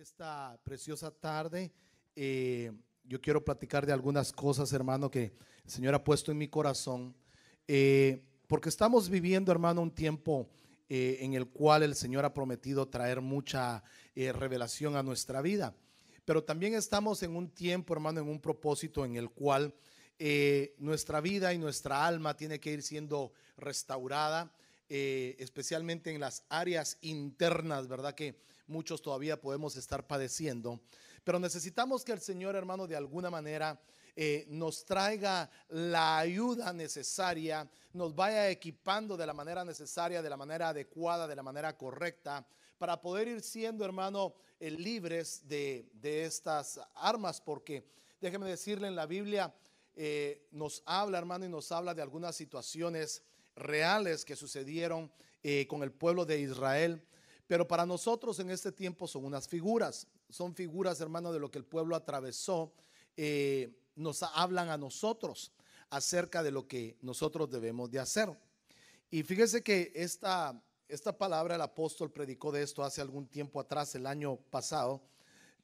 esta preciosa tarde. Yo quiero platicar de algunas cosas, hermano, que el Señor ha puesto en mi corazón, porque estamos viviendo, hermano, un tiempo en el cual el Señor ha prometido traer mucha revelación a nuestra vida, pero también estamos en un tiempo, hermano, en un propósito en el cual nuestra vida y nuestra alma tiene que ir siendo restaurada, especialmente en las áreas internas, ¿verdad? Que muchos todavía podemos estar padeciendo, pero necesitamos que el Señor, hermano, de alguna manera nos traiga la ayuda necesaria, nos vaya equipando de la manera necesaria, de la manera adecuada, de la manera correcta, para poder ir siendo, hermano, libres de estas armas, porque déjeme decirle, en la Biblia nos habla, hermano, y nos habla de algunas situaciones reales que sucedieron con el pueblo de Israel. Pero para nosotros en este tiempo son unas figuras, son figuras, hermano, de lo que el pueblo atravesó. Nos hablan a nosotros acerca de lo que nosotros debemos de hacer. Y fíjese que esta palabra el apóstol predicó de esto hace algún tiempo atrás, el año pasado,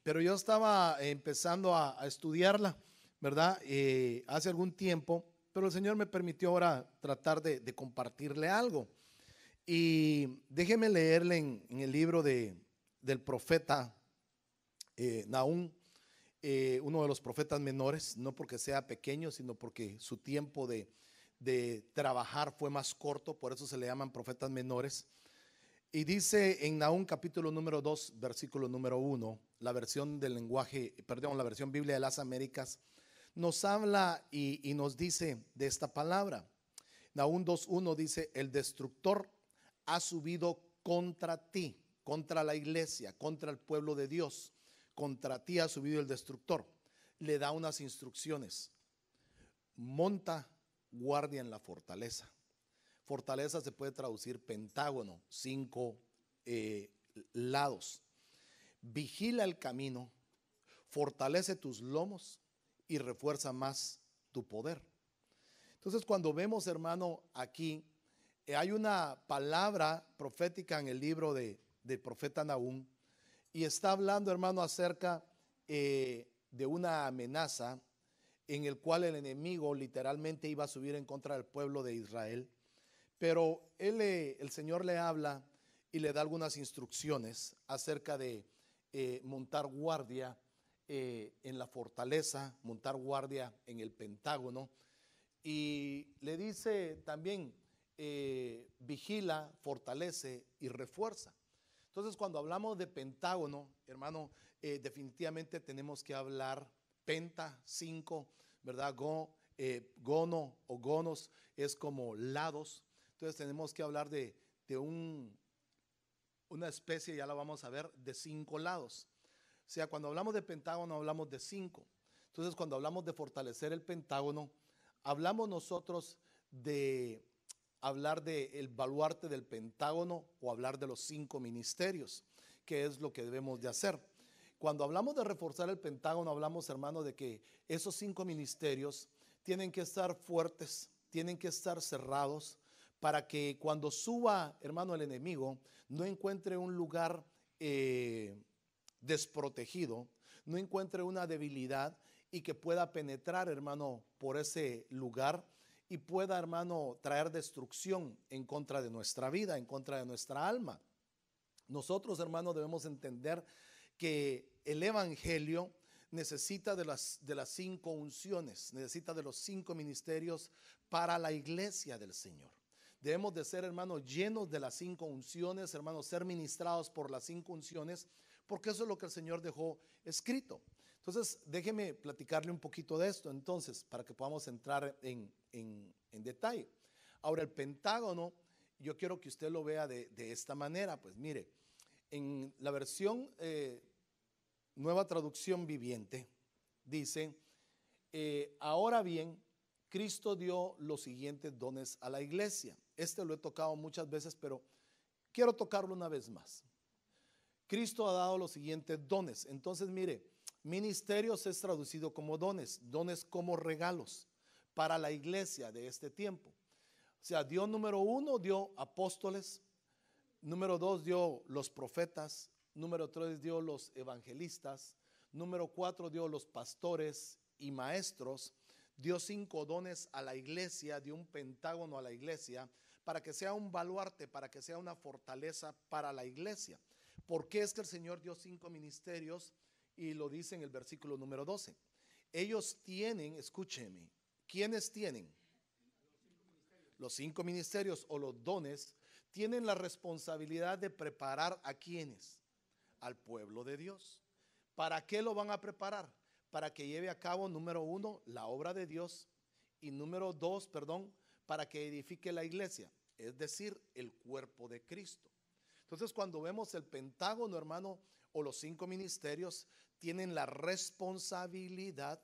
pero yo estaba empezando a estudiarla, ¿verdad? Hace algún tiempo, pero el Señor me permitió ahora tratar de compartirle algo. Y déjeme leerle en el libro del profeta Nahum, uno de los profetas menores, no porque sea pequeño, sino porque su tiempo de trabajar fue más corto, por eso se le llaman profetas menores. Y dice en Nahum capítulo número 2, versículo número 1, la versión del lenguaje, perdón, la versión Biblia de las Américas, nos habla y nos dice de esta palabra. Nahum 2:1 dice: el destructor ha subido contra ti, contra la iglesia, contra el pueblo de Dios. Contra ti ha subido el destructor. Le da unas instrucciones: monta guardia en la fortaleza. Fortaleza se puede traducir pentágono, 5 lados. Vigila el camino, fortalece tus lomos y refuerza más tu poder. Entonces, cuando vemos, hermano, aquí hay una palabra profética en el libro del profeta Nahum, y está hablando, hermano, acerca de una amenaza en el cual el enemigo literalmente iba a subir en contra del pueblo de Israel. Pero el Señor le habla y le da algunas instrucciones acerca de montar guardia en la fortaleza, montar guardia en el pentágono, y le dice también: vigila, fortalece y refuerza. Entonces, cuando hablamos de pentágono, hermano, definitivamente tenemos que hablar penta, 5, ¿verdad? Gono o gonos es como lados. Entonces tenemos que hablar de una especie, ya la vamos a ver, de 5 lados. O sea, cuando hablamos de pentágono hablamos de 5. Entonces, cuando hablamos de fortalecer el pentágono, hablamos nosotros de hablar del baluarte del pentágono, o hablar de los 5 ministerios, que es lo que debemos de hacer. Cuando hablamos de reforzar el pentágono, hablamos, hermano, de que esos 5 ministerios tienen que estar fuertes, tienen que estar cerrados, para que cuando suba, hermano, el enemigo no encuentre un lugar desprotegido, no encuentre una debilidad, y que pueda penetrar, hermano, por ese lugar y pueda, hermano, traer destrucción en contra de nuestra vida, en contra de nuestra alma. Nosotros, hermano, debemos entender que el evangelio necesita de las 5 unciones, necesita de los 5 ministerios para la iglesia del Señor. Debemos de ser, hermano, llenos de las 5 unciones, hermano, ser ministrados por las 5 unciones, porque eso es lo que el Señor dejó escrito. Entonces, déjeme platicarle un poquito de esto, entonces, para que podamos entrar en detalle. Ahora, el pentágono, yo quiero que usted lo vea de esta manera. Pues mire, en la versión Nueva Traducción Viviente, dice: ahora bien, Cristo dio los siguientes dones a la iglesia. Este lo he tocado muchas veces, pero quiero tocarlo una vez más. Cristo ha dado los siguientes dones. Entonces, mire, ministerios es traducido como dones, dones como regalos para la iglesia de este tiempo. O sea, Dios, número 1, dio apóstoles, número 2, dio los profetas, Número 3 dio los evangelistas. Número 4 dio los pastores y maestros. Dio 5 dones a la iglesia, dio un pentágono a la iglesia para que sea un baluarte, para que sea una fortaleza para la iglesia. ¿Por qué es que el Señor dio 5 ministerios? Y lo dice en el versículo número 12. Ellos tienen, escúcheme, ¿quiénes tienen? Los 5 ministerios o los dones tienen la responsabilidad de preparar a quienes, al pueblo de Dios. ¿Para qué lo van a preparar? Para que lleve a cabo, número 1, la obra de Dios, y número 2, para que edifique la iglesia, es decir, el cuerpo de Cristo. Entonces, cuando vemos el pentágono, hermano, o los 5 ministerios, tienen la responsabilidad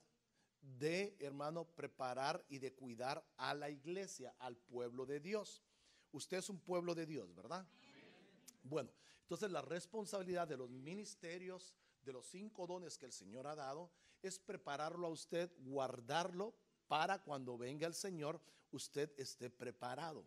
de, hermano, preparar y de cuidar a la iglesia, al pueblo de Dios. Usted es un pueblo de Dios, ¿verdad? Bueno, entonces la responsabilidad de los ministerios, de los 5 dones que el Señor ha dado, es prepararlo a usted, guardarlo para cuando venga el Señor, usted esté preparado.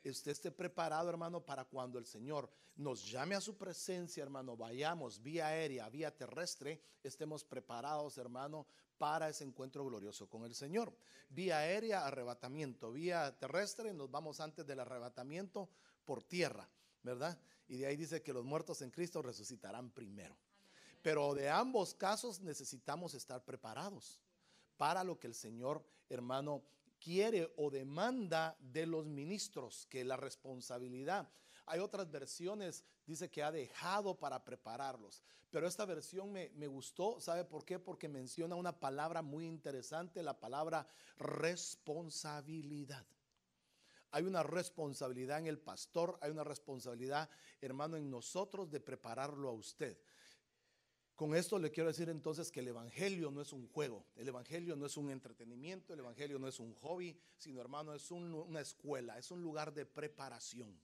Usted esté preparado, hermano, para cuando el Señor nos llame a su presencia, hermano, vayamos vía aérea, vía terrestre, estemos preparados, hermano, para ese encuentro glorioso con el Señor. Vía aérea, arrebatamiento; vía terrestre, nos vamos antes del arrebatamiento por tierra, ¿verdad? Y de ahí dice que los muertos en Cristo resucitarán primero. Pero de ambos casos necesitamos estar preparados para lo que el Señor, hermano, quiere o demanda de los ministros, que la responsabilidad. Hay otras versiones, dice que ha dejado para prepararlos, pero esta versión me gustó. ¿Sabe por qué? Porque menciona una palabra muy interesante, la palabra responsabilidad. Hay una responsabilidad en el pastor, hay una responsabilidad, hermano, en nosotros de prepararlo a usted. Con esto le quiero decir entonces que el evangelio no es un juego, el evangelio no es un entretenimiento, el evangelio no es un hobby, sino, hermano, es una escuela, es un lugar de preparación.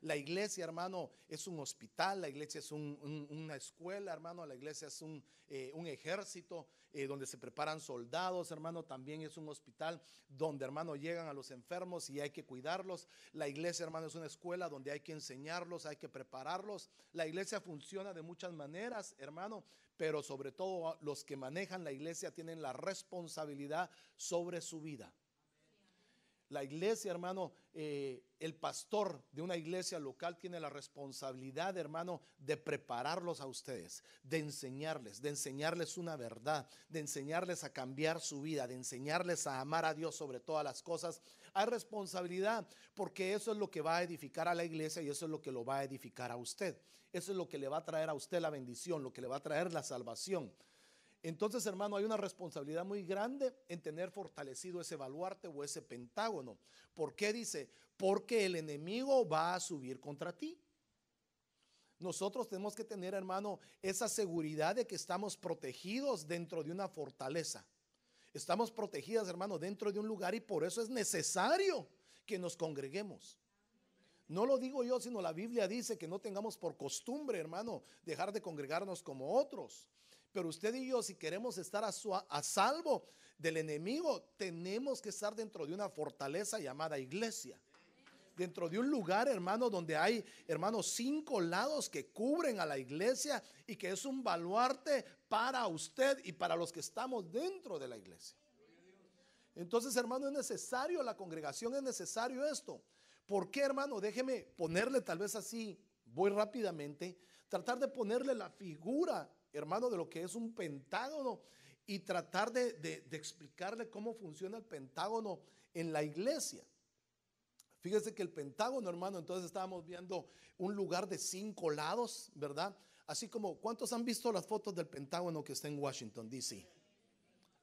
La iglesia, hermano, es un hospital, la iglesia es una escuela, hermano, la iglesia es un ejército donde se preparan soldados, hermano. También es un hospital donde, hermano, llegan a los enfermos y hay que cuidarlos. La iglesia, hermano, es una escuela donde hay que enseñarlos, hay que prepararlos. La iglesia funciona de muchas maneras, hermano, pero sobre todo los que manejan la iglesia tienen la responsabilidad sobre su vida. La iglesia, hermano, el pastor de una iglesia local tiene la responsabilidad, hermano, de prepararlos a ustedes, de enseñarles una verdad, de enseñarles a cambiar su vida, de enseñarles a amar a Dios sobre todas las cosas. Hay responsabilidad, porque eso es lo que va a edificar a la iglesia y eso es lo que lo va a edificar a usted. Eso es lo que le va a traer a usted la bendición, lo que le va a traer la salvación. Entonces, hermano, hay una responsabilidad muy grande en tener fortalecido ese baluarte o ese pentágono. ¿Por qué dice? Porque el enemigo va a subir contra ti. Nosotros tenemos que tener, hermano, esa seguridad de que estamos protegidos dentro de una fortaleza. Estamos protegidas, hermano, dentro de un lugar, y por eso es necesario que nos congreguemos. No lo digo yo, sino la Biblia dice que no tengamos por costumbre, hermano, dejar de congregarnos como otros. Pero usted y yo, si queremos estar a salvo del enemigo, tenemos que estar dentro de una fortaleza llamada iglesia. Dentro de un lugar, hermano, donde hay, hermano, 5 lados que cubren a la iglesia y que es un baluarte para usted y para los que estamos dentro de la iglesia. Entonces, hermano, es necesario la congregación, es necesario esto. ¿Por qué, hermano? Déjeme ponerle, tal vez así, voy rápidamente, tratar de ponerle la figura, hermano, de lo que es un pentágono y tratar de explicarle cómo funciona el pentágono en la iglesia. Fíjese que el pentágono, hermano, entonces estábamos viendo un lugar de 5 lados, ¿verdad? Así como, ¿cuántos han visto las fotos del pentágono que está en Washington, D.C.?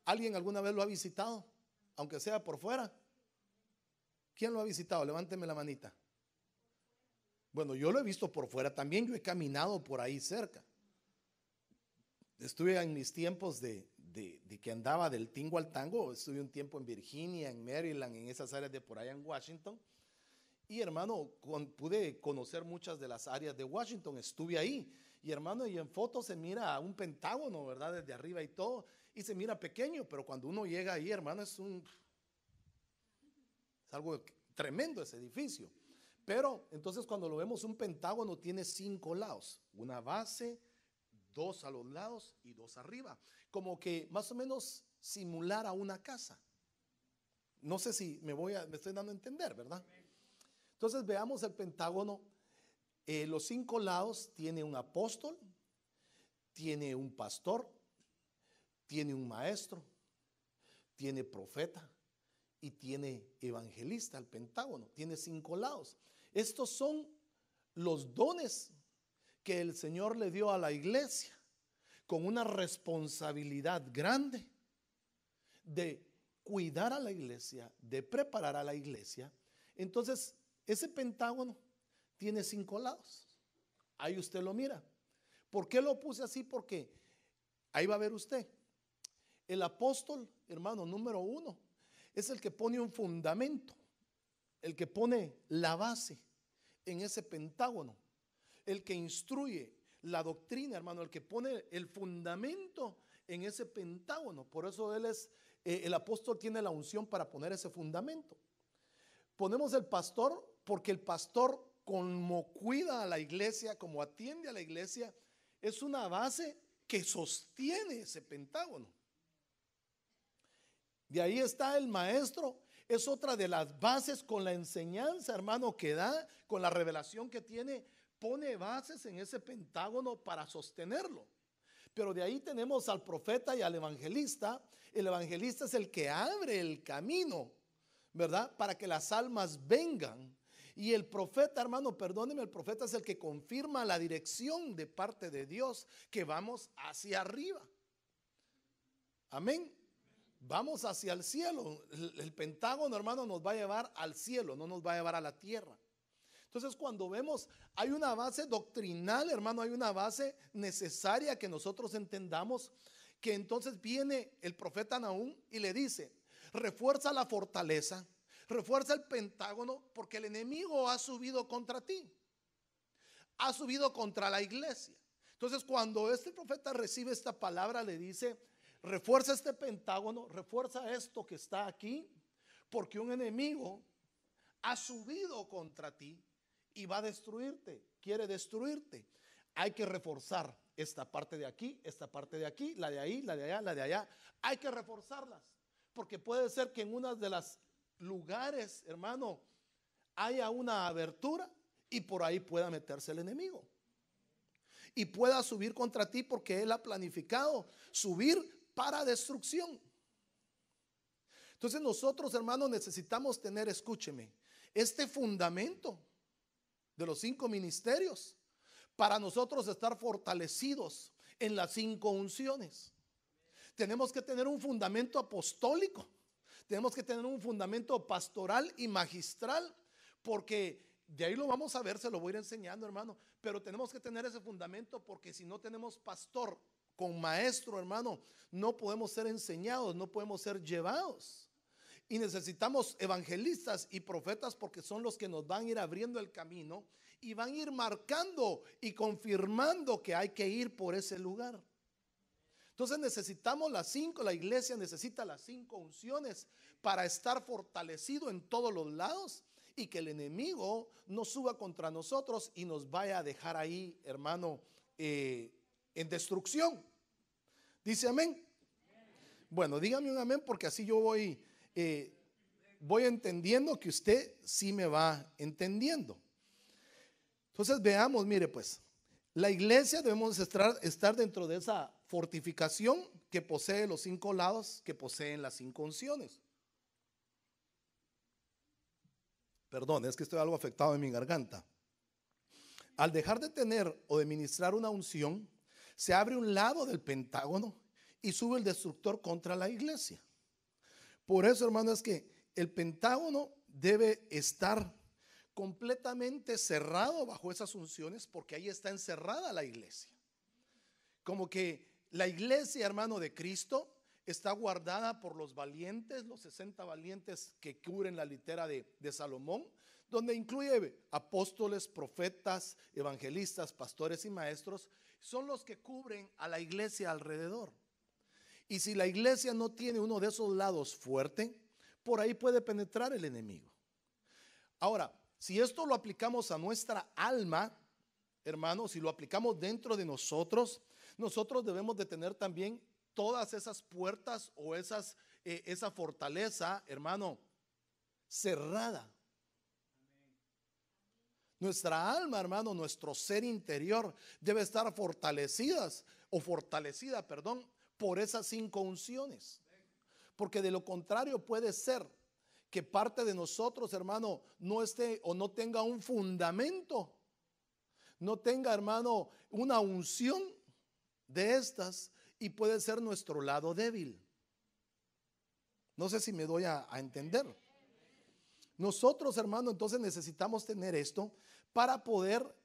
¿Alguien alguna vez lo ha visitado? Aunque sea por fuera. ¿Quién lo ha visitado? Levánteme la manita. Bueno, yo lo he visto por fuera también, yo he caminado por ahí cerca. Estuve en mis tiempos de que andaba del tingo al tango, estuve un tiempo en Virginia, en Maryland, en esas áreas de por allá en Washington. Y, hermano, pude conocer muchas de las áreas de Washington, estuve ahí. Y, hermano, y en fotos se mira un pentágono, ¿verdad? Desde arriba y todo, y se mira pequeño, pero cuando uno llega ahí, hermano, es algo tremendo ese edificio. Pero entonces cuando lo vemos, un pentágono tiene 5 lados, una base, 2 a los lados y 2 arriba, como que más o menos simular a una casa. No sé si me estoy dando a entender, ¿verdad? Entonces veamos el pentágono. Los 5 lados tiene un apóstol, tiene un pastor, tiene un maestro, tiene profeta y tiene evangelista. El pentágono tiene 5 lados. Estos son los dones que el Señor le dio a la iglesia, con una responsabilidad grande de cuidar a la iglesia, de preparar a la iglesia. Entonces, ese pentágono tiene 5 lados. Ahí usted lo mira. ¿Por qué lo puse así? Porque ahí va a ver usted. El apóstol, hermano, número 1, es el que pone un fundamento, el que pone la base en ese pentágono, el que instruye la doctrina, hermano, el que pone el fundamento en ese pentágono. Por eso él es, el apóstol tiene la unción para poner ese fundamento. Ponemos el pastor porque el pastor, como cuida a la iglesia, como atiende a la iglesia, es una base que sostiene ese pentágono. De ahí está el maestro, es otra de las bases, con la enseñanza, hermano, que da, con la revelación que tiene, pone bases en ese pentágono para sostenerlo. Pero de ahí tenemos al profeta y al evangelista. El evangelista es el que abre el camino, ¿verdad?, para que las almas vengan. Y el profeta, hermano, perdóneme, el profeta es el que confirma la dirección de parte de Dios, que vamos hacia arriba. Amén. Vamos hacia el cielo. El pentágono, hermano, nos va a llevar al cielo, no nos va a llevar a la tierra. Entonces, cuando vemos, hay una base doctrinal, hermano, hay una base necesaria que nosotros entendamos, que entonces viene el profeta Nahum y le dice: refuerza la fortaleza, refuerza el pentágono, porque el enemigo ha subido contra ti, ha subido contra la iglesia. Entonces, cuando este profeta recibe esta palabra, le dice: refuerza este pentágono, refuerza esto que está aquí, porque un enemigo ha subido contra ti y va a destruirte, quiere destruirte. Hay que reforzar esta parte de aquí, esta parte de aquí, la de ahí, la de allá, la de allá. Hay que reforzarlas, porque puede ser que en uno de los lugares, hermano, haya una abertura y por ahí pueda meterse el enemigo y pueda subir contra ti, porque él ha planificado subir para destrucción. Entonces nosotros, hermanos, necesitamos tener, escúcheme, este fundamento de los 5 ministerios para nosotros estar fortalecidos en las 5 unciones. Tenemos que tener un fundamento apostólico, tenemos que tener un fundamento pastoral y magistral, porque de ahí lo vamos a ver, se lo voy a ir enseñando, hermano. Pero tenemos que tener ese fundamento, porque si no tenemos pastor con maestro, hermano, no podemos ser enseñados, no podemos ser llevados. Y necesitamos evangelistas y profetas, porque son los que nos van a ir abriendo el camino y van a ir marcando y confirmando que hay que ir por ese lugar. Entonces necesitamos las 5, la iglesia necesita las 5 unciones para estar fortalecido en todos los lados, y que el enemigo no suba contra nosotros y nos vaya a dejar ahí, hermano, en destrucción. Dice amén. Bueno, dígame un amén, porque así yo voy entendiendo que usted sí me va entendiendo. Entonces veamos, mire pues, la iglesia debemos estar dentro de esa fortificación que posee los 5 lados, que poseen las 5 unciones. Perdón, es que estoy algo afectado en mi garganta. Al dejar de tener o de ministrar una unción, se abre un lado del pentágono y sube el destructor contra la iglesia. Por eso, hermano, es que el pentágono debe estar completamente cerrado bajo esas unciones, porque ahí está encerrada la iglesia. Como que la iglesia, hermano, de Cristo está guardada por los valientes, los 60 valientes que cubren la litera de Salomón, donde incluye apóstoles, profetas, evangelistas, pastores y maestros. Son los que cubren a la iglesia alrededor. Y si la iglesia no tiene uno de esos lados fuerte, por ahí puede penetrar el enemigo. Ahora, Si esto lo aplicamos a nuestra alma, hermanos, si lo aplicamos dentro de nosotros, nosotros debemos de tener también todas esas puertas o esa fortaleza, hermano, cerrada. Nuestra alma, hermano, nuestro ser interior debe estar fortalecida, perdón, por esas 5 unciones. Porque de lo contrario puede ser que parte de nosotros, hermano, no esté o no tenga un fundamento, no tenga, hermano, una unción de estas, y puede ser nuestro lado débil. No sé si me doy a entender. Nosotros, hermano, entonces necesitamos tener esto para poder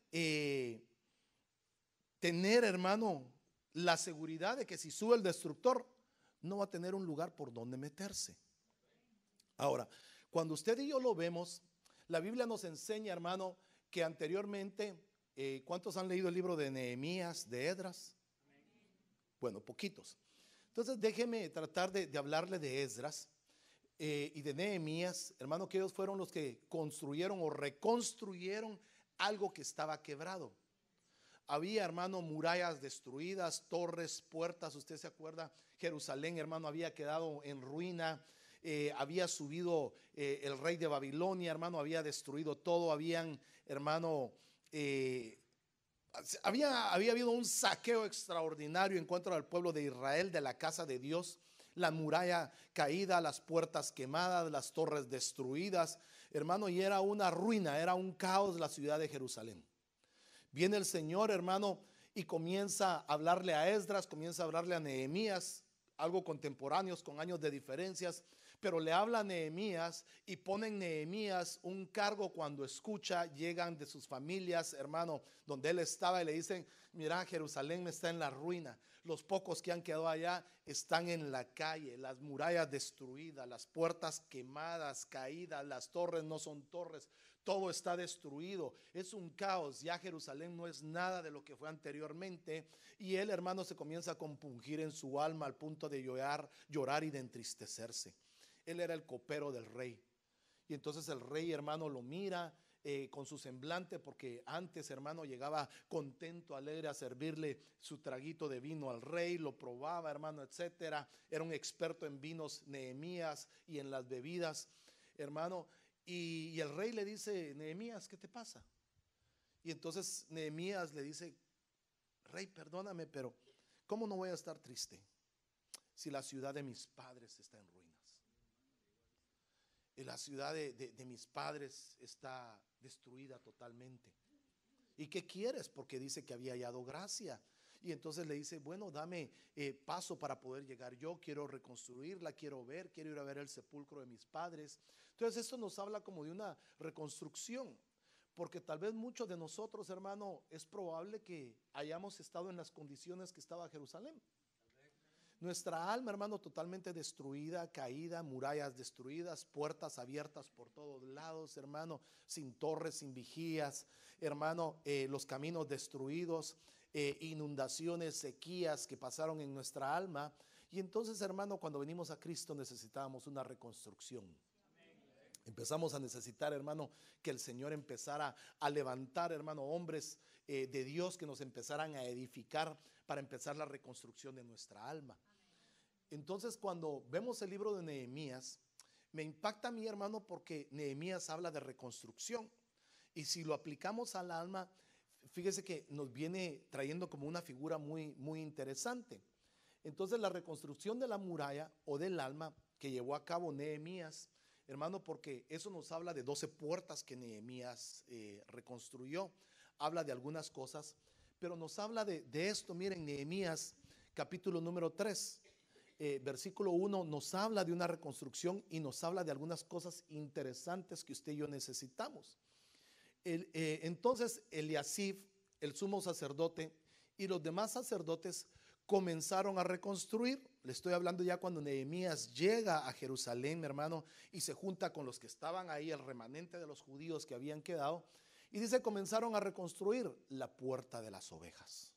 tener, hermano, la seguridad de que si sube el destructor, no va a tener un lugar por donde meterse. Ahora, cuando usted y yo lo vemos, la Biblia nos enseña, hermano, que anteriormente, ¿cuántos han leído el libro de Nehemías, de Esdras? Bueno, poquitos. Entonces déjeme tratar de hablarle de Esdras y de Nehemías, hermano, que ellos fueron los que construyeron o reconstruyeron algo que estaba quebrado. Había, hermano, murallas destruidas, torres, puertas. Usted se acuerda, Jerusalén, hermano, había quedado en ruina. Había subido el rey de Babilonia, hermano, había destruido todo. Habían, hermano, había habido un saqueo extraordinario en contra del pueblo de Israel, de la casa de Dios. La muralla caída, las puertas quemadas, las torres destruidas, hermano, y era una ruina, era un caos la ciudad de Jerusalén. Viene el Señor, hermano, y comienza a hablarle a Esdras, comienza a hablarle a Nehemías, algo contemporáneos, con años de diferencias, pero le habla a Nehemías y pone en Nehemías un cargo cuando escucha, llegan de sus familias, hermano, donde él estaba, y le dicen: mira, Jerusalén está en la ruina, los pocos que han quedado allá están en la calle, las murallas destruidas, las puertas quemadas, caídas, las torres no son torres, todo está destruido, es un caos, ya Jerusalén no es nada de lo que fue anteriormente. Y él, hermano, se comienza a compungir en su alma al punto de llorar y de entristecerse. Él era el copero del rey. Y entonces el rey, hermano, lo mira con su semblante, porque antes, hermano, llegaba contento, alegre a servirle su traguito de vino al rey, lo probaba, hermano, etcétera. Era un experto en vinos, Nehemías, y en las bebidas, hermano. Y el rey le dice: Nehemías, ¿qué te pasa? Y entonces Nehemías le dice: rey, perdóname, pero ¿cómo no voy a estar triste si la ciudad de mis padres está en ruinas? Y la ciudad de mis padres está destruida totalmente. ¿Y qué quieres? Porque dice que había hallado gracia. Y entonces le dice: bueno, dame paso para poder llegar. Yo quiero reconstruirla, quiero ir a ver el sepulcro de mis padres. Entonces esto nos habla como de una reconstrucción, porque tal vez muchos de nosotros, hermano, es probable que hayamos estado en las condiciones que estaba Jerusalén. Nuestra alma, hermano, totalmente destruida, caída, murallas destruidas, puertas abiertas por todos lados, hermano, sin torres, sin vigías, hermano, los caminos destruidos, inundaciones, sequías que pasaron en nuestra alma. Y entonces, hermano, cuando venimos a Cristo necesitábamos una reconstrucción. Empezamos a necesitar, hermano, que el Señor empezara a levantar, hermano, hombres de Dios que nos empezaran a edificar para empezar la reconstrucción de nuestra alma. Entonces, cuando vemos el libro de Nehemías, me impacta a mí, hermano, porque Nehemías habla de reconstrucción. Y si lo aplicamos al alma, fíjese que nos viene trayendo como una figura muy, muy interesante. Entonces, la reconstrucción de la muralla o del alma que llevó a cabo Nehemías, hermano, porque eso nos habla de 12 puertas que Nehemías reconstruyó. Habla de algunas cosas, pero nos habla de esto. Miren, Nehemías capítulo número 3, versículo 1, nos habla de una reconstrucción y nos habla de algunas cosas interesantes que usted y yo necesitamos. Entonces Eliasib, el sumo sacerdote, y los demás sacerdotes comenzaron a reconstruir. Le estoy hablando ya cuando Nehemías llega a Jerusalén, hermano, y se junta con los que estaban ahí, el remanente de los judíos que habían quedado. Y dice: comenzaron a reconstruir la puerta de las ovejas.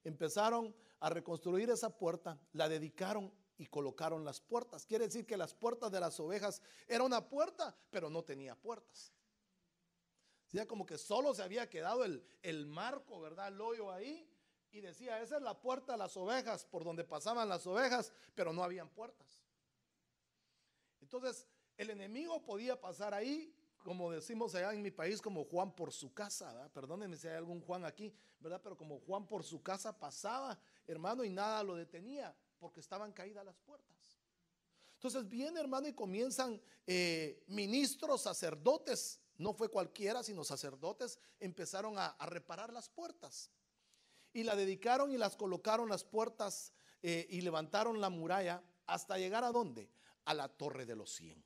Empezaron a reconstruir esa puerta, la dedicaron y colocaron las puertas. Quiere decir que las puertas de las ovejas era una puerta, pero no tenía puertas. Decía como que solo se había quedado el marco, ¿verdad? El hoyo ahí. Y decía, esa es la puerta de las ovejas, por donde pasaban las ovejas, pero no habían puertas. Entonces, el enemigo podía pasar ahí, como decimos allá en mi país, como Juan por su casa, ¿verdad? Perdónenme si hay algún Juan aquí, ¿verdad? Pero como Juan por su casa pasaba, hermano, y nada lo detenía, porque estaban caídas las puertas. Entonces viene, hermano, y comienzan ministros, sacerdotes, no fue cualquiera, sino sacerdotes, empezaron a reparar las puertas. Y la dedicaron y las colocaron las puertas y levantaron la muralla hasta llegar ¿a dónde? A la Torre de los 100.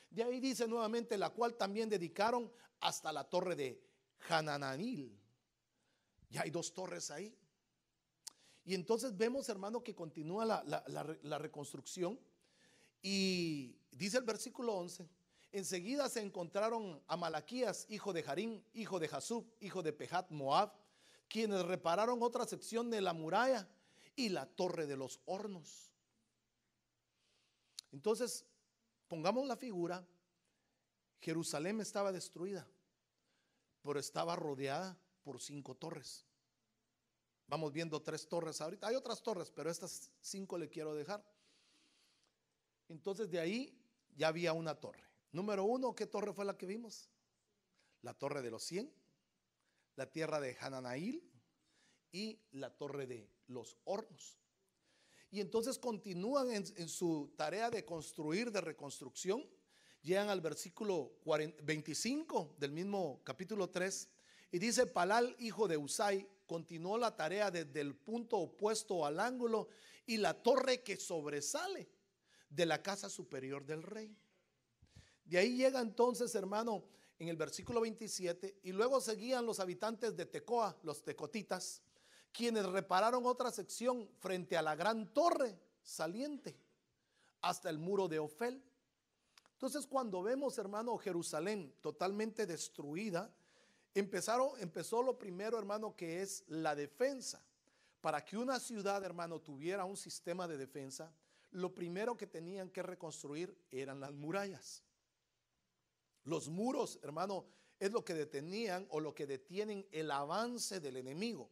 De ahí dice nuevamente, la cual también dedicaron hasta la Torre de Hanananil. Ya hay 2 torres ahí. Y entonces vemos, hermano, que continúa la reconstrucción. Y dice el versículo 11, enseguida se encontraron a Malaquías, hijo de Jarín, hijo de Jasub, hijo de Pehat Moab, quienes repararon otra sección de la muralla y la torre de los hornos. Entonces, pongamos la figura, Jerusalén estaba destruida, pero estaba rodeada por 5 torres. Vamos viendo 3 torres ahorita, hay otras torres, pero estas 5 le quiero dejar. Entonces de ahí ya había una torre. Número 1, ¿qué torre fue la que vimos? La Torre de los 100, la tierra de Hananail y la Torre de los Hornos. Y entonces continúan en su tarea de construir, de reconstrucción. Llegan al versículo 25 del mismo capítulo 3 y dice, Palal, hijo de Usai, continuó la tarea desde el punto opuesto al ángulo y la torre que sobresale de la casa superior del rey. De ahí llega entonces, hermano, en el versículo 27, y luego seguían los habitantes de Tecoa, los tecotitas, quienes repararon otra sección frente a la gran torre saliente hasta el muro de Ofel. Entonces, cuando vemos, hermano, Jerusalén totalmente destruida, empezó lo primero, hermano, que es la defensa. Para que una ciudad, hermano, tuviera un sistema de defensa, lo primero que tenían que reconstruir eran las murallas. Los muros, hermano, es lo que detenían o lo que detienen el avance del enemigo.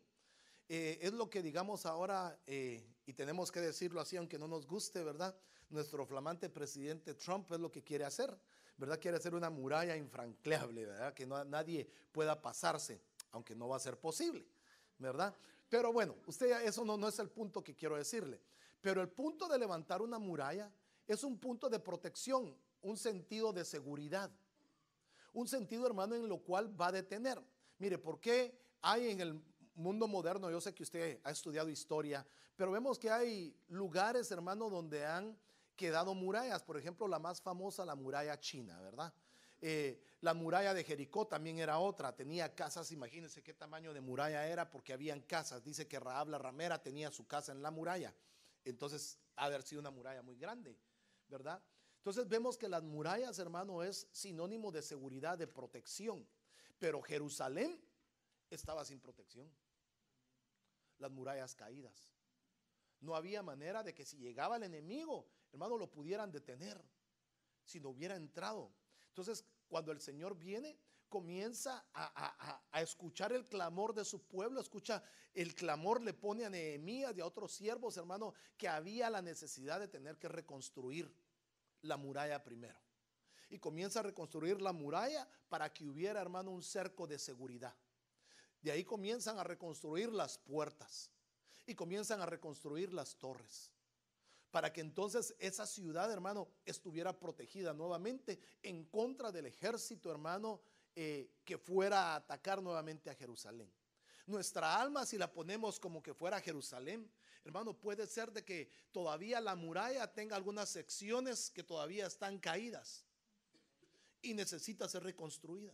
Es lo que digamos ahora, y tenemos que decirlo así, aunque no nos guste, ¿verdad? Nuestro flamante presidente Trump es lo que quiere hacer, ¿verdad? Quiere hacer una muralla infranqueable, ¿verdad? Que nadie pueda pasarse, aunque no va a ser posible, ¿verdad? Pero bueno, usted, eso no es el punto que quiero decirle. Pero el punto de levantar una muralla es un punto de protección, un sentido de seguridad. Un sentido, hermano, en lo cual va a detener. Mire, ¿por qué hay en el mundo moderno? Yo sé que usted ha estudiado historia, pero vemos que hay lugares, hermano, donde han quedado murallas. Por ejemplo, la más famosa, la muralla china, ¿verdad? La muralla de Jericó también era otra, tenía casas, imagínense qué tamaño de muralla era, porque habían casas. Dice que Rahab la ramera tenía su casa en la muralla. Entonces, ha de haber sido una muralla muy grande, ¿verdad? Entonces vemos que las murallas, hermano, es sinónimo de seguridad, de protección. Pero Jerusalén estaba sin protección. Las murallas caídas. No había manera de que si llegaba el enemigo, hermano, lo pudieran detener, si no hubiera entrado. Entonces, cuando el Señor viene, comienza a escuchar el clamor de su pueblo, escucha el clamor, le pone a Nehemías y a otros siervos, hermano, que había la necesidad de tener que reconstruir la muralla primero. Y comienza a reconstruir la muralla para que hubiera, hermano, un cerco de seguridad. De ahí comienzan a reconstruir las puertas y comienzan a reconstruir las torres, para que entonces esa ciudad, hermano, estuviera protegida nuevamente en contra del ejército, hermano, que fuera a atacar nuevamente a Jerusalén. Nuestra alma, si la ponemos como que fuera Jerusalén, hermano, puede ser de que todavía la muralla tenga algunas secciones que todavía están caídas y necesita ser reconstruida.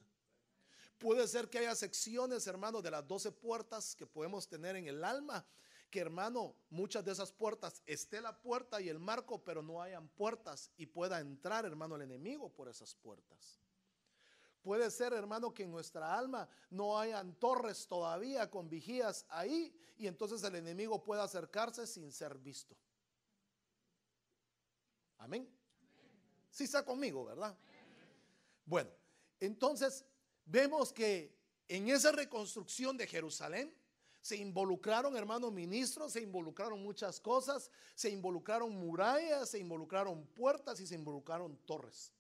Puede ser que haya secciones, hermano, de las 12 puertas que podemos tener en el alma, que, hermano, muchas de esas puertas esté la puerta y el marco, pero no hayan puertas y pueda entrar, hermano, el enemigo por esas puertas. Puede ser, hermano, que en nuestra alma no hayan torres todavía con vigías ahí y entonces el enemigo pueda acercarse sin ser visto. Amén. Sí está conmigo, ¿verdad? Bueno, entonces, vemos que en esa reconstrucción de Jerusalén se involucraron, hermanos ministros, se involucraron muchas cosas, se involucraron murallas, se involucraron puertas y se involucraron torres.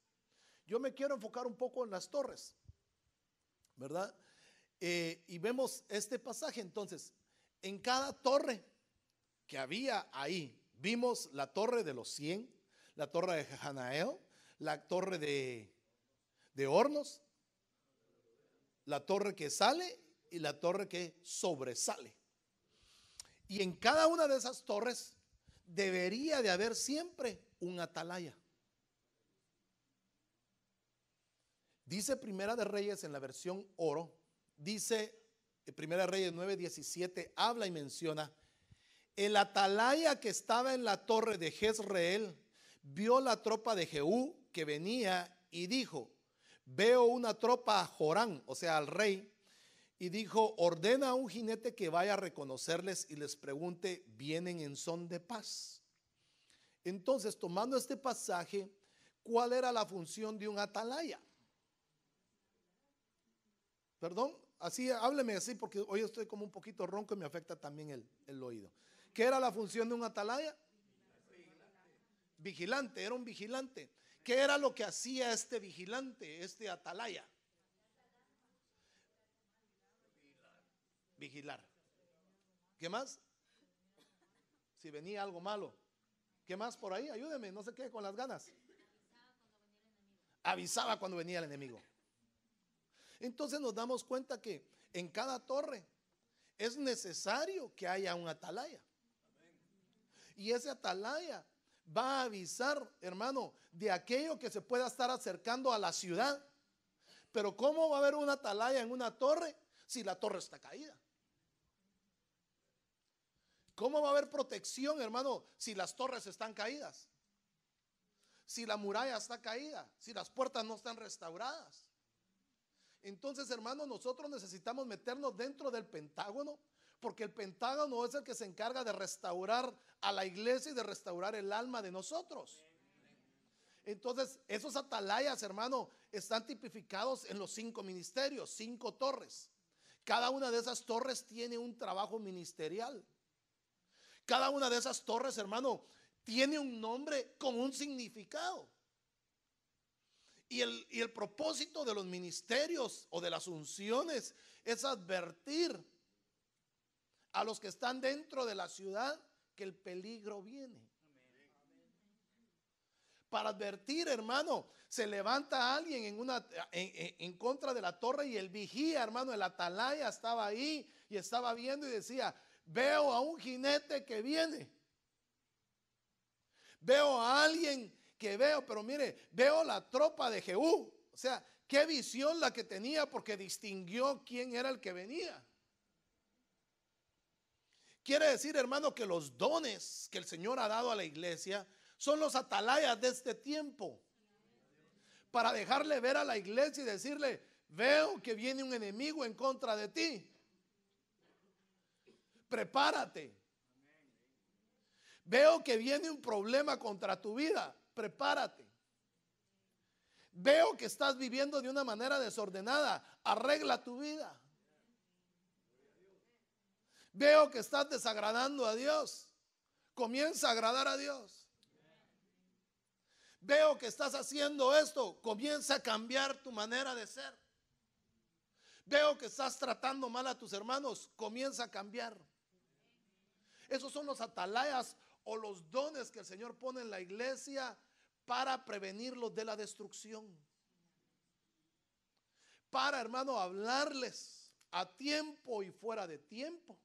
Yo me quiero enfocar un poco en las torres, ¿verdad? Y vemos este pasaje. Entonces, en cada torre que había ahí, vimos la torre de los 100, la torre de Hanael, la torre de hornos, la torre que sale y la torre que sobresale. Y en cada una de esas torres debería de haber siempre un atalaya. Dice Primera de Reyes en la versión oro, dice Primera de Reyes 9:17, habla y menciona: el atalaya que estaba en la torre de Jezreel vio la tropa de Jehú que venía y dijo: veo una tropa a Joram, o sea al rey, y dijo: ordena a un jinete que vaya a reconocerles y les pregunte, ¿vienen en son de paz? Entonces, tomando este pasaje, ¿cuál era la función de un atalaya? Perdón, así, hábleme así porque hoy estoy como un poquito ronco y me afecta también el oído. ¿Qué era la función de un atalaya? Vigilante, era un vigilante. ¿Qué era lo que hacía este vigilante, este atalaya? Vigilar. ¿Qué más? Si venía algo malo. ¿Qué más por ahí? Ayúdeme, no se quede con las ganas. Avisaba cuando venía el enemigo. Entonces nos damos cuenta que en cada torre es necesario que haya un atalaya. Y ese atalaya va a avisar, hermano, de aquello que se pueda estar acercando a la ciudad. Pero ¿cómo va a haber una atalaya en una torre si la torre está caída? ¿Cómo va a haber protección, hermano, si las torres están caídas? Si la muralla está caída, si las puertas no están restauradas. Entonces, hermano, nosotros necesitamos meternos dentro del Pentágono, porque el Pentágono es el que se encarga de restaurar a la iglesia y de restaurar el alma de nosotros. Entonces, esos atalayas, hermano, están tipificados en los 5 ministerios, 5 torres. Cada una de esas torres tiene un trabajo ministerial. Cada una de esas torres, hermano, tiene un nombre con un significado. Y el propósito de los ministerios o de las unciones es advertir a los que están dentro de la ciudad que el peligro viene. Para advertir, hermano, se levanta alguien en contra de la torre y el vigía, hermano, el atalaya estaba ahí y estaba viendo y decía: veo a un jinete que viene. Veo a alguien que veo, pero mire, veo la tropa de Jehú. O sea, qué visión la que tenía, porque distinguió quién era el que venía. Quiere decir, hermano, que los dones que el Señor ha dado a la iglesia son los atalayas de este tiempo, para dejarle ver a la iglesia y decirle: veo que viene un enemigo en contra de ti, prepárate. Veo que viene un problema contra tu vida, prepárate. Veo que estás viviendo de una manera desordenada, arregla tu vida. Veo que estás desagradando a Dios, comienza a agradar a Dios. Veo que estás haciendo esto, comienza a cambiar tu manera de ser. Veo que estás tratando mal a tus hermanos, comienza a cambiar. Esos son los atalayas o los dones que el Señor pone en la iglesia para prevenirlos de la destrucción. Para, hermano, hablarles a tiempo y fuera de tiempo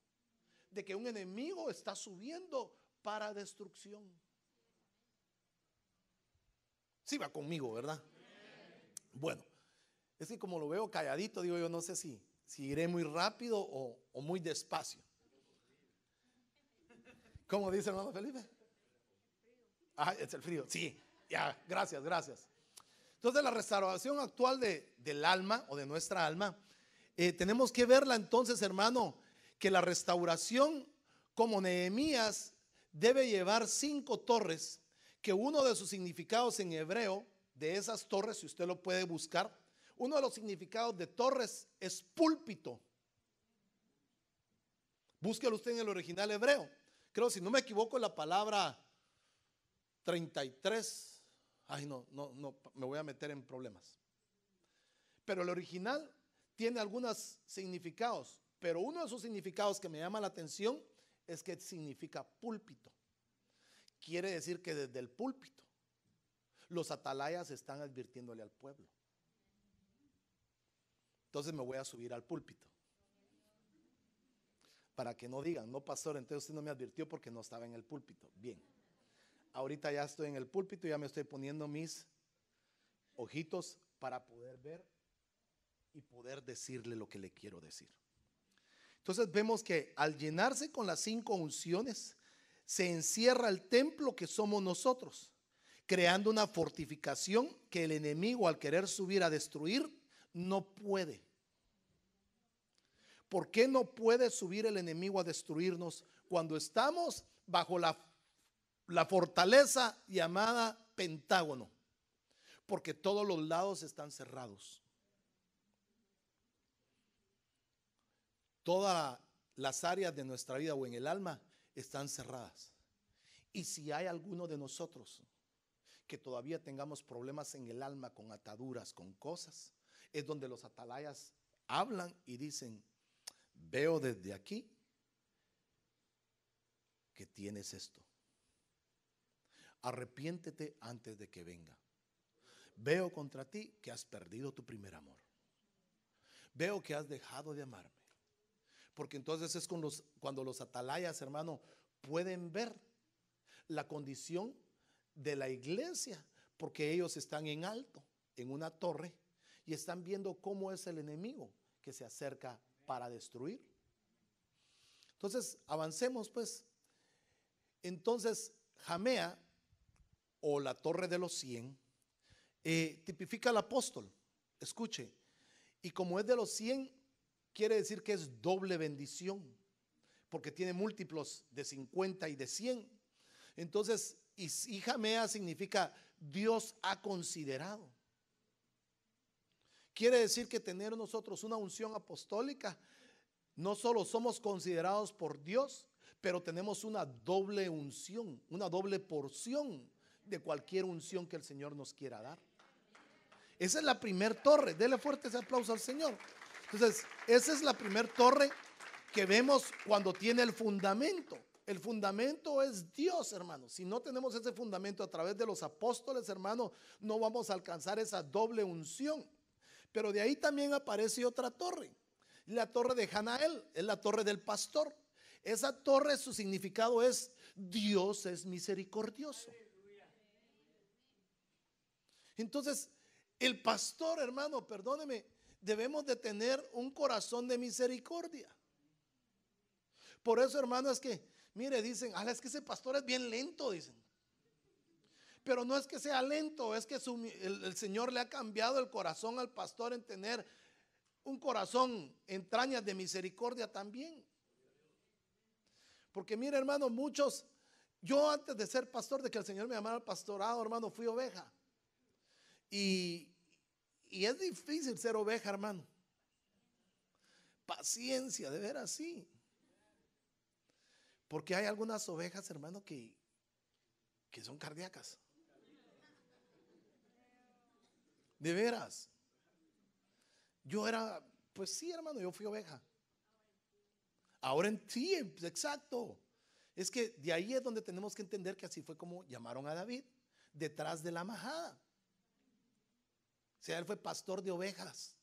de que un enemigo está subiendo para destrucción. Sí va conmigo, ¿verdad? Bueno, es que como lo veo calladito, digo yo, no sé si iré muy rápido o muy despacio. ¿Cómo dice hermano Felipe? Ah, es el frío. Sí, ya, gracias. Entonces, la restauración actual del alma o de nuestra alma, tenemos que verla entonces, hermano, que la restauración, como Nehemías, debe llevar 5 torres, que uno de sus significados en hebreo de esas torres, si usted lo puede buscar, Uno de los significados de torres es púlpito. Búsquelo usted en el original hebreo. Creo, si no me equivoco, la palabra 33. Ay, no, me voy a meter en problemas. Pero el original tiene algunos significados. Pero uno de esos significados que me llama la atención es que significa púlpito. Quiere decir que desde el púlpito los atalayas están advirtiéndole al pueblo. Entonces me voy a subir al púlpito. Para que no digan, no pastor, entonces usted no me advirtió porque no estaba en el púlpito. Bien, ahorita ya estoy en el púlpito, ya me estoy poniendo mis ojitos para poder ver y poder decirle lo que le quiero decir. Entonces vemos que al llenarse con las 5 unciones, se encierra el templo que somos nosotros, creando una fortificación que el enemigo, al querer subir a destruir, no puede. ¿Por qué no puede subir el enemigo a destruirnos cuando estamos bajo la fortaleza llamada Pentágono? Porque todos los lados están cerrados. Todas las áreas de nuestra vida o en el alma están cerradas. Y si hay alguno de nosotros que todavía tengamos problemas en el alma, con ataduras, con cosas, es donde los atalayas hablan y dicen: veo desde aquí que tienes esto. Arrepiéntete antes de que venga. Veo contra ti que has perdido tu primer amor. Veo que has dejado de amarme. Porque entonces es cuando los atalayas, hermano, pueden ver la condición de la iglesia, porque ellos están en alto, en una torre, y están viendo cómo es el enemigo que se acerca para destruir. Entonces avancemos pues. Entonces Jamea, o la torre de los 100, tipifica al apóstol. Escuche, y como es de los 100, quiere decir que es doble bendición, porque tiene múltiplos de 50 y de 100. Entonces, y Jamea significa Dios ha considerado. Quiere decir que tener nosotros una unción apostólica, no solo somos considerados por Dios, pero tenemos una doble unción, una doble porción de cualquier unción que el Señor nos quiera dar. Esa es la primer torre. Dele fuerte ese aplauso al Señor. Entonces, esa es la primer torre que vemos cuando tiene el fundamento. El fundamento es Dios, hermano. Si no tenemos ese fundamento a través de los apóstoles, hermano, no vamos a alcanzar esa doble unción. Pero de ahí también aparece otra torre. La torre de Hanael, es la torre del pastor. Esa torre, su significado es: Dios es misericordioso. Entonces, el pastor, hermano, perdóneme, debemos de tener un corazón de misericordia. Por eso, hermano, es que, mire, dicen: es que ese pastor es bien lento, dicen. Pero no es que sea lento, es que el Señor le ha cambiado el corazón al pastor en tener un corazón, entrañas de misericordia también. Porque mire, hermano, yo antes de ser pastor, de que el Señor me llamara al pastorado, hermano, fui oveja. Y es difícil ser oveja, hermano. Paciencia, de veras, sí. Porque hay algunas ovejas, hermano, que son cardíacas. De veras. Yo era, pues sí, hermano, yo fui oveja. Ahora sí, exacto. Es que de ahí es donde tenemos que entender que así fue como llamaron a David, detrás de la majada. O sea, él fue pastor de ovejas,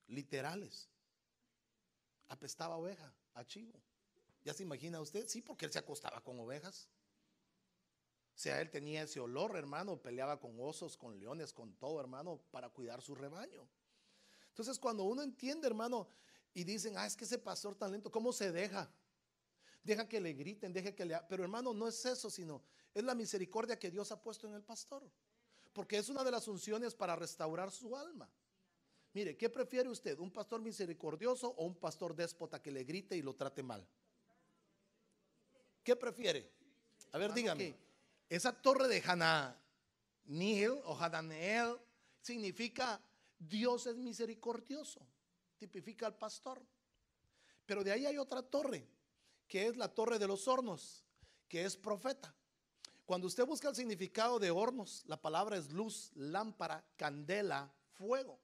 literales. Apestaba oveja, a chivo. ¿Ya se imagina usted? Sí, porque él se acostaba con ovejas. O sea, él tenía ese olor, hermano, peleaba con osos, con leones, con todo, hermano, para cuidar su rebaño. Entonces, cuando uno entiende, hermano, y dicen: es que ese pastor tan lento, ¿cómo se deja? Deja que le griten, deja que le... Pero, hermano, no es eso, sino es la misericordia que Dios ha puesto en el pastor. Porque es una de las funciones para restaurar su alma. Mire, ¿qué prefiere usted? ¿Un pastor misericordioso o un pastor déspota que le grite y lo trate mal? ¿Qué prefiere? A ver, dígame. Esa torre de Hananiel o Hananeel significa Dios es misericordioso, tipifica al pastor. Pero de ahí hay otra torre, que es la torre de los hornos, que es profeta. Cuando usted busca el significado de hornos, la palabra es luz, lámpara, candela, fuego.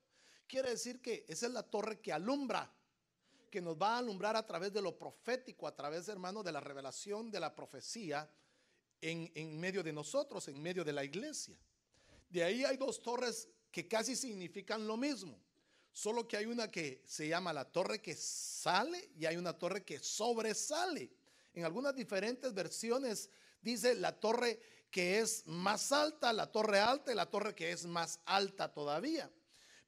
Quiere decir que esa es la torre que alumbra, que nos va a alumbrar a través de lo profético, a través, hermano, de la revelación de la profecía en medio de nosotros, en medio de la iglesia. De ahí hay dos torres que casi significan lo mismo, solo que hay una que se llama la torre que sale y hay una torre que sobresale. En algunas diferentes versiones dice la torre que es más alta, la torre alta y la torre que es más alta todavía,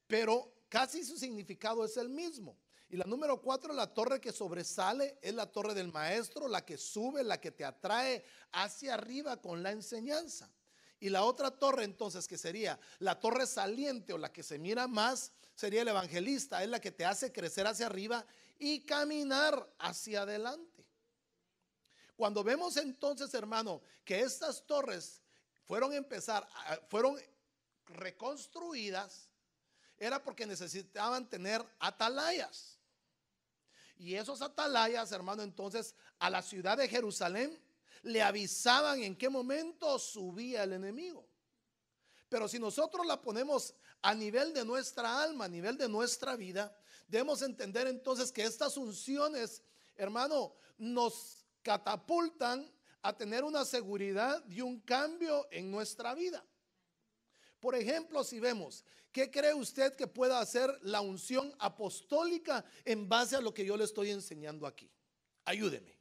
pero casi su significado es el mismo. Y la número 4, la torre que sobresale, es la torre del maestro, la que sube, la que te atrae hacia arriba con la enseñanza. Y la otra torre entonces, que sería la torre saliente o la que se mira más, sería el evangelista, es la que te hace crecer hacia arriba y caminar hacia adelante. Cuando vemos entonces, hermano, que estas torres fueron reconstruidas, era porque necesitaban tener atalayas. Y esos atalayas, hermano, entonces a la ciudad de Jerusalén le avisaban en qué momento subía el enemigo. Pero si nosotros la ponemos a nivel de nuestra alma, a nivel de nuestra vida, debemos entender entonces que estas unciones, hermano, nos catapultan a tener una seguridad y un cambio en nuestra vida. Por ejemplo, si vemos, ¿qué cree usted que pueda hacer la unción apostólica en base a lo que yo le estoy enseñando aquí? Ayúdeme,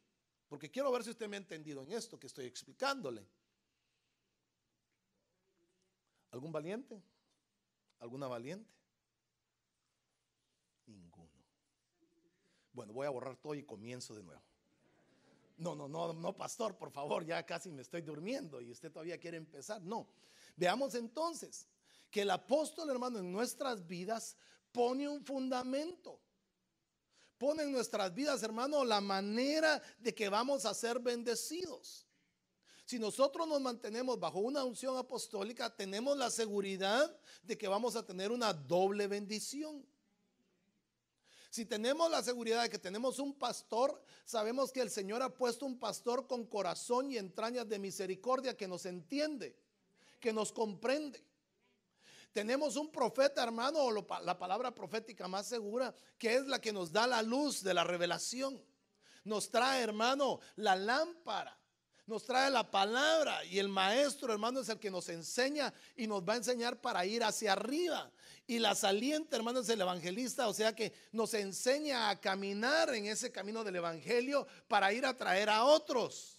porque quiero ver si usted me ha entendido en esto que estoy explicándole. ¿Algún valiente? ¿Alguna valiente? Ninguno. Bueno, voy a borrar todo y comienzo de nuevo. No, pastor, por favor, ya casi me estoy durmiendo y usted todavía quiere empezar. No. Veamos entonces que el apóstol, hermano, en nuestras vidas pone un fundamento. Pone en nuestras vidas, hermano, la manera de que vamos a ser bendecidos. Si nosotros nos mantenemos bajo una unción apostólica, tenemos la seguridad de que vamos a tener una doble bendición. Si tenemos la seguridad de que tenemos un pastor, sabemos que el Señor ha puesto un pastor con corazón y entrañas de misericordia que nos entiende, que nos comprende. Tenemos un profeta, hermano, o la palabra profética más segura, que es la que nos da la luz de la revelación. Nos trae, hermano, la lámpara. Nos trae la palabra y el maestro, hermano, es el que nos enseña y nos va a enseñar para ir hacia arriba. Y la saliente, hermano, es el evangelista, o sea que nos enseña a caminar en ese camino del evangelio para ir a traer a otros.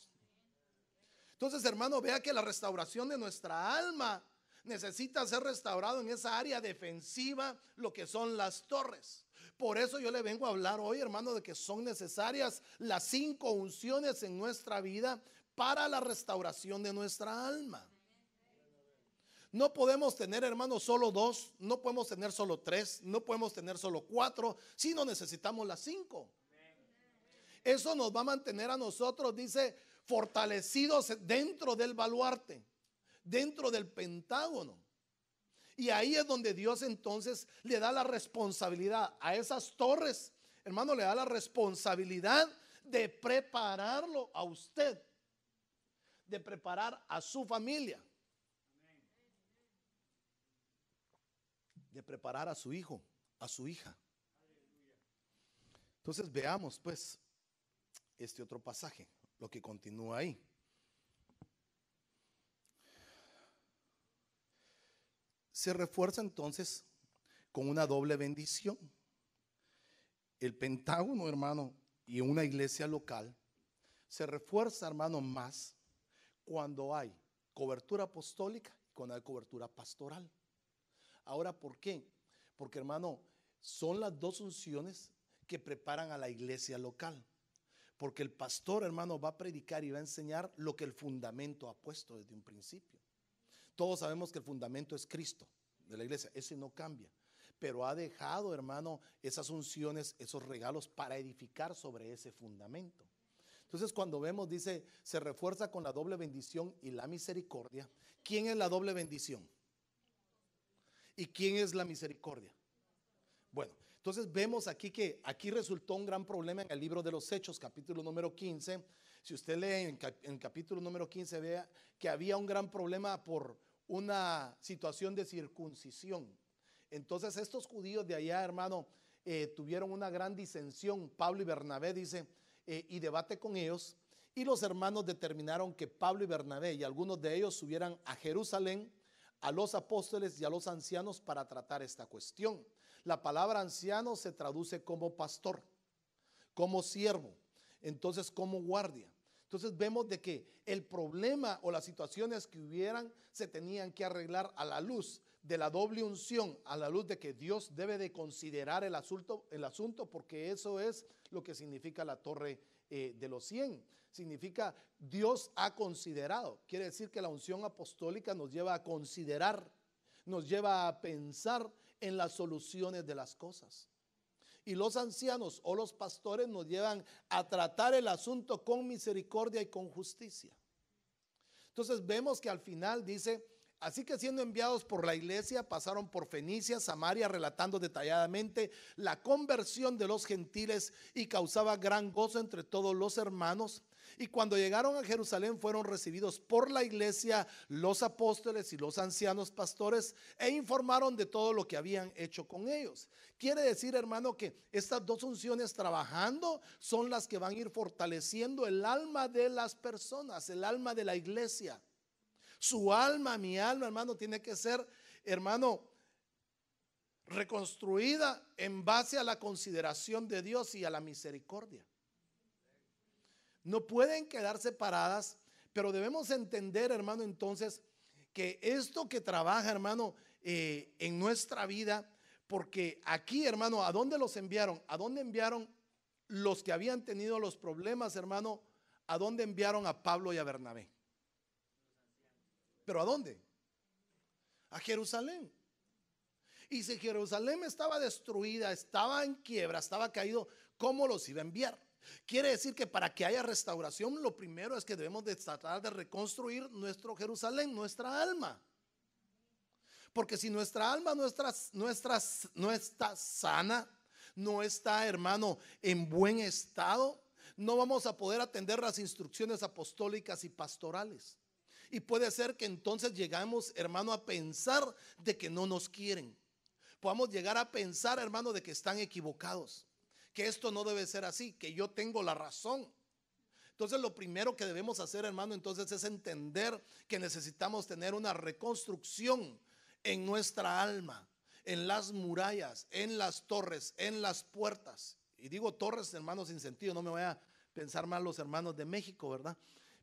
Entonces, hermano, vea que la restauración de nuestra alma necesita ser restaurado en esa área defensiva, lo que son las torres. Por eso yo le vengo a hablar hoy, hermano, de que son necesarias las 5 unciones en nuestra vida para la restauración de nuestra alma. No podemos tener, hermanos, solo 2, no podemos tener solo 3, no podemos tener solo 4, sino necesitamos las 5. Eso nos va a mantener a nosotros, dice, fortalecidos dentro del baluarte, dentro del pentágono. Y ahí es donde Dios entonces le da la responsabilidad a esas torres, hermano, le da la responsabilidad de prepararlo a usted, de preparar a su familia, de preparar a su hijo, a su hija. Entonces veamos pues este otro pasaje, lo que continúa ahí. Se refuerza entonces con una doble bendición. El pentágono, hermano, y una iglesia local se refuerza, hermano, más cuando hay cobertura apostólica y cuando hay cobertura pastoral. Ahora, ¿por qué? Porque, hermano, son las 2 unciones que preparan a la iglesia local. Porque el pastor, hermano, va a predicar y va a enseñar lo que el fundamento ha puesto desde un principio. Todos sabemos que el fundamento es Cristo de la iglesia, ese no cambia. Pero ha dejado, hermano, esas unciones, esos regalos para edificar sobre ese fundamento. Entonces, cuando vemos, dice, se refuerza con la doble bendición y la misericordia. ¿Quién es la doble bendición? ¿Y quién es la misericordia? Bueno, entonces vemos aquí que aquí resultó un gran problema en el libro de los Hechos, capítulo número 15. Si usted lee en capítulo número 15, vea que había un gran problema por una situación de circuncisión. Entonces estos judíos de allá, hermano, tuvieron una gran disensión. Pablo y Bernabé dice, y debate con ellos. Y los hermanos determinaron que Pablo y Bernabé y algunos de ellos subieran a Jerusalén a los apóstoles y a los ancianos para tratar esta cuestión. La palabra anciano se traduce como pastor, como siervo, entonces como guardia. Entonces vemos de que el problema o las situaciones que hubieran se tenían que arreglar a la luz de la doble unción, a la luz de que Dios debe de considerar el asunto, porque eso es lo que significa la torre de los 100. Significa Dios ha considerado. Quiere decir que la unción apostólica nos lleva a considerar, nos lleva a pensar en las soluciones de las cosas. Y los ancianos o los pastores nos llevan a tratar el asunto con misericordia y con justicia. Entonces vemos que al final dice, así que siendo enviados por la iglesia, pasaron por Fenicia, Samaria, relatando detalladamente la conversión de los gentiles y causaba gran gozo entre todos los hermanos. Y cuando llegaron a Jerusalén fueron recibidos por la iglesia, los apóstoles y los ancianos pastores, e informaron de todo lo que habían hecho con ellos. Quiere decir, hermano, que estas dos unciones trabajando son las que van a ir fortaleciendo el alma de las personas, el alma de la iglesia. Su alma, mi alma, hermano, tiene que ser, hermano, reconstruida en base a la consideración de Dios y a la misericordia. No pueden quedar separadas, pero debemos entender, hermano, entonces, que esto que trabaja, hermano, en nuestra vida, porque aquí, hermano, ¿a dónde los enviaron? ¿A dónde enviaron los que habían tenido los problemas, hermano? ¿A dónde enviaron a Pablo y a Bernabé? ¿Pero a dónde? A Jerusalén. Y si Jerusalén estaba destruida, estaba en quiebra, estaba caído, ¿cómo los iba a enviar? Quiere decir que para que haya restauración, lo primero es que debemos de tratar de reconstruir nuestro Jerusalén, nuestra alma. Porque si nuestra alma no está sana, no está, hermano, en buen estado, no vamos a poder atender las instrucciones apostólicas y pastorales. Y puede ser que entonces llegamos, hermano, a pensar de que no nos quieren. Podamos llegar a pensar, hermano, de que están equivocados, que esto no debe ser así, que yo tengo la razón. Entonces lo primero que debemos hacer, hermano, entonces es entender que necesitamos tener una reconstrucción en nuestra alma, en las murallas, en las torres, en las puertas. Y digo torres, hermano, sin sentido, no me voy a pensar mal los hermanos de México, ¿verdad?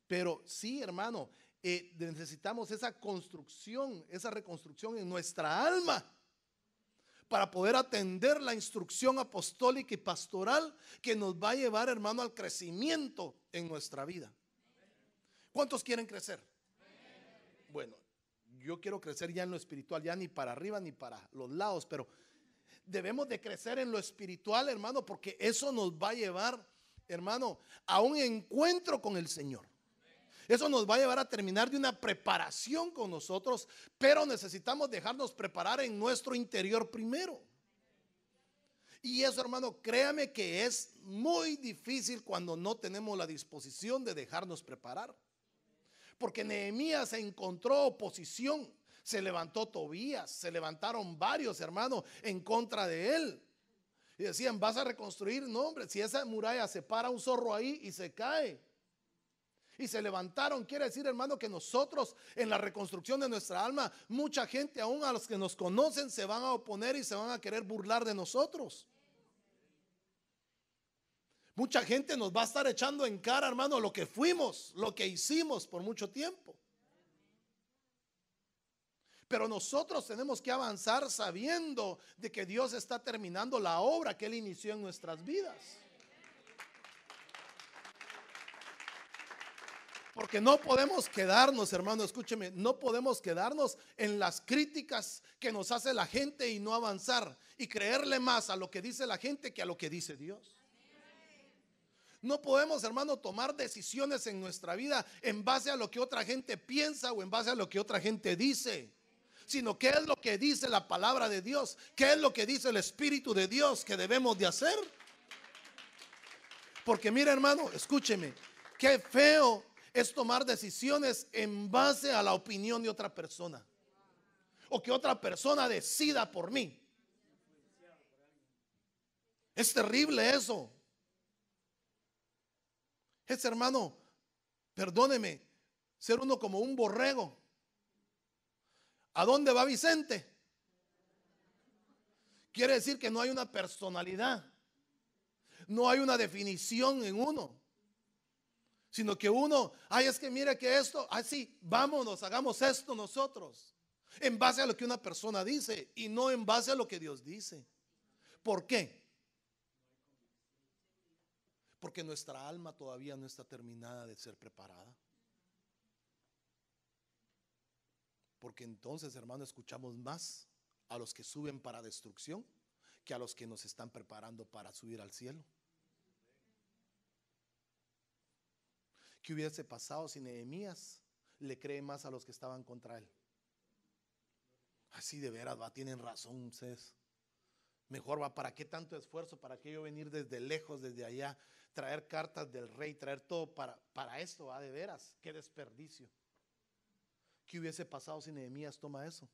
Pero sí, hermano, necesitamos esa construcción, esa reconstrucción en nuestra alma, para poder atender la instrucción apostólica y pastoral que nos va a llevar, hermano, al crecimiento en nuestra vida. ¿Cuántos quieren crecer? Bueno, yo quiero crecer ya en lo espiritual, ya ni para arriba ni para los lados, pero debemos de crecer en lo espiritual, hermano, porque eso nos va a llevar, hermano, a un encuentro con el Señor. Eso nos va a llevar a terminar de una preparación con nosotros, pero necesitamos dejarnos preparar en nuestro interior primero. Y eso, hermano, créame que es muy difícil cuando no tenemos la disposición de dejarnos preparar. Porque Nehemías encontró oposición, se levantó Tobías, se levantaron varios, hermano, en contra de él. Y decían, ¿vas a reconstruir? No, hombre, si esa muralla se para un zorro ahí y se cae. Y se levantaron. Quiere decir, hermano, que nosotros en la reconstrucción de nuestra alma, mucha gente, aún a los que nos conocen, se van a oponer y se van a querer burlar de nosotros. Mucha gente nos va a estar echando en cara, hermano, lo que fuimos, lo que hicimos por mucho tiempo. Pero nosotros tenemos que avanzar sabiendo de que Dios está terminando la obra que Él inició en nuestras vidas. Porque no podemos quedarnos, hermano, escúcheme, no podemos quedarnos en las críticas que nos hace la gente y no avanzar y creerle más a lo que dice la gente que a lo que dice Dios. No podemos, hermano, tomar decisiones en nuestra vida en base a lo que otra gente piensa o en base a lo que otra gente dice, sino qué es lo que dice la palabra de Dios, qué es lo que dice el Espíritu de Dios que debemos de hacer. Porque mira, hermano, escúcheme, qué feo es tomar decisiones en base a la opinión de otra persona, o que otra persona decida por mí. Es terrible eso. Es, hermano, perdóneme, ser uno como un borrego. ¿A dónde va Vicente? Quiere decir que no hay una personalidad, no hay una definición en uno, sino que uno, ay, es que mira que esto, así, vámonos, hagamos esto nosotros, en base a lo que una persona dice y no en base a lo que Dios dice. ¿Por qué? Porque nuestra alma todavía no está terminada de ser preparada. Porque entonces, hermano, escuchamos más a los que suben para destrucción que a los que nos están preparando para subir al cielo. ¿Qué hubiese pasado si Nehemías le cree más a los que estaban contra él? Así de veras, va, tienen razón ustedes. Mejor va, ¿para qué tanto esfuerzo? ¿Para qué yo venir desde lejos, desde allá, traer cartas del rey, traer todo para esto? Va, de veras, qué desperdicio. ¿Qué hubiese pasado si Nehemías toma eso?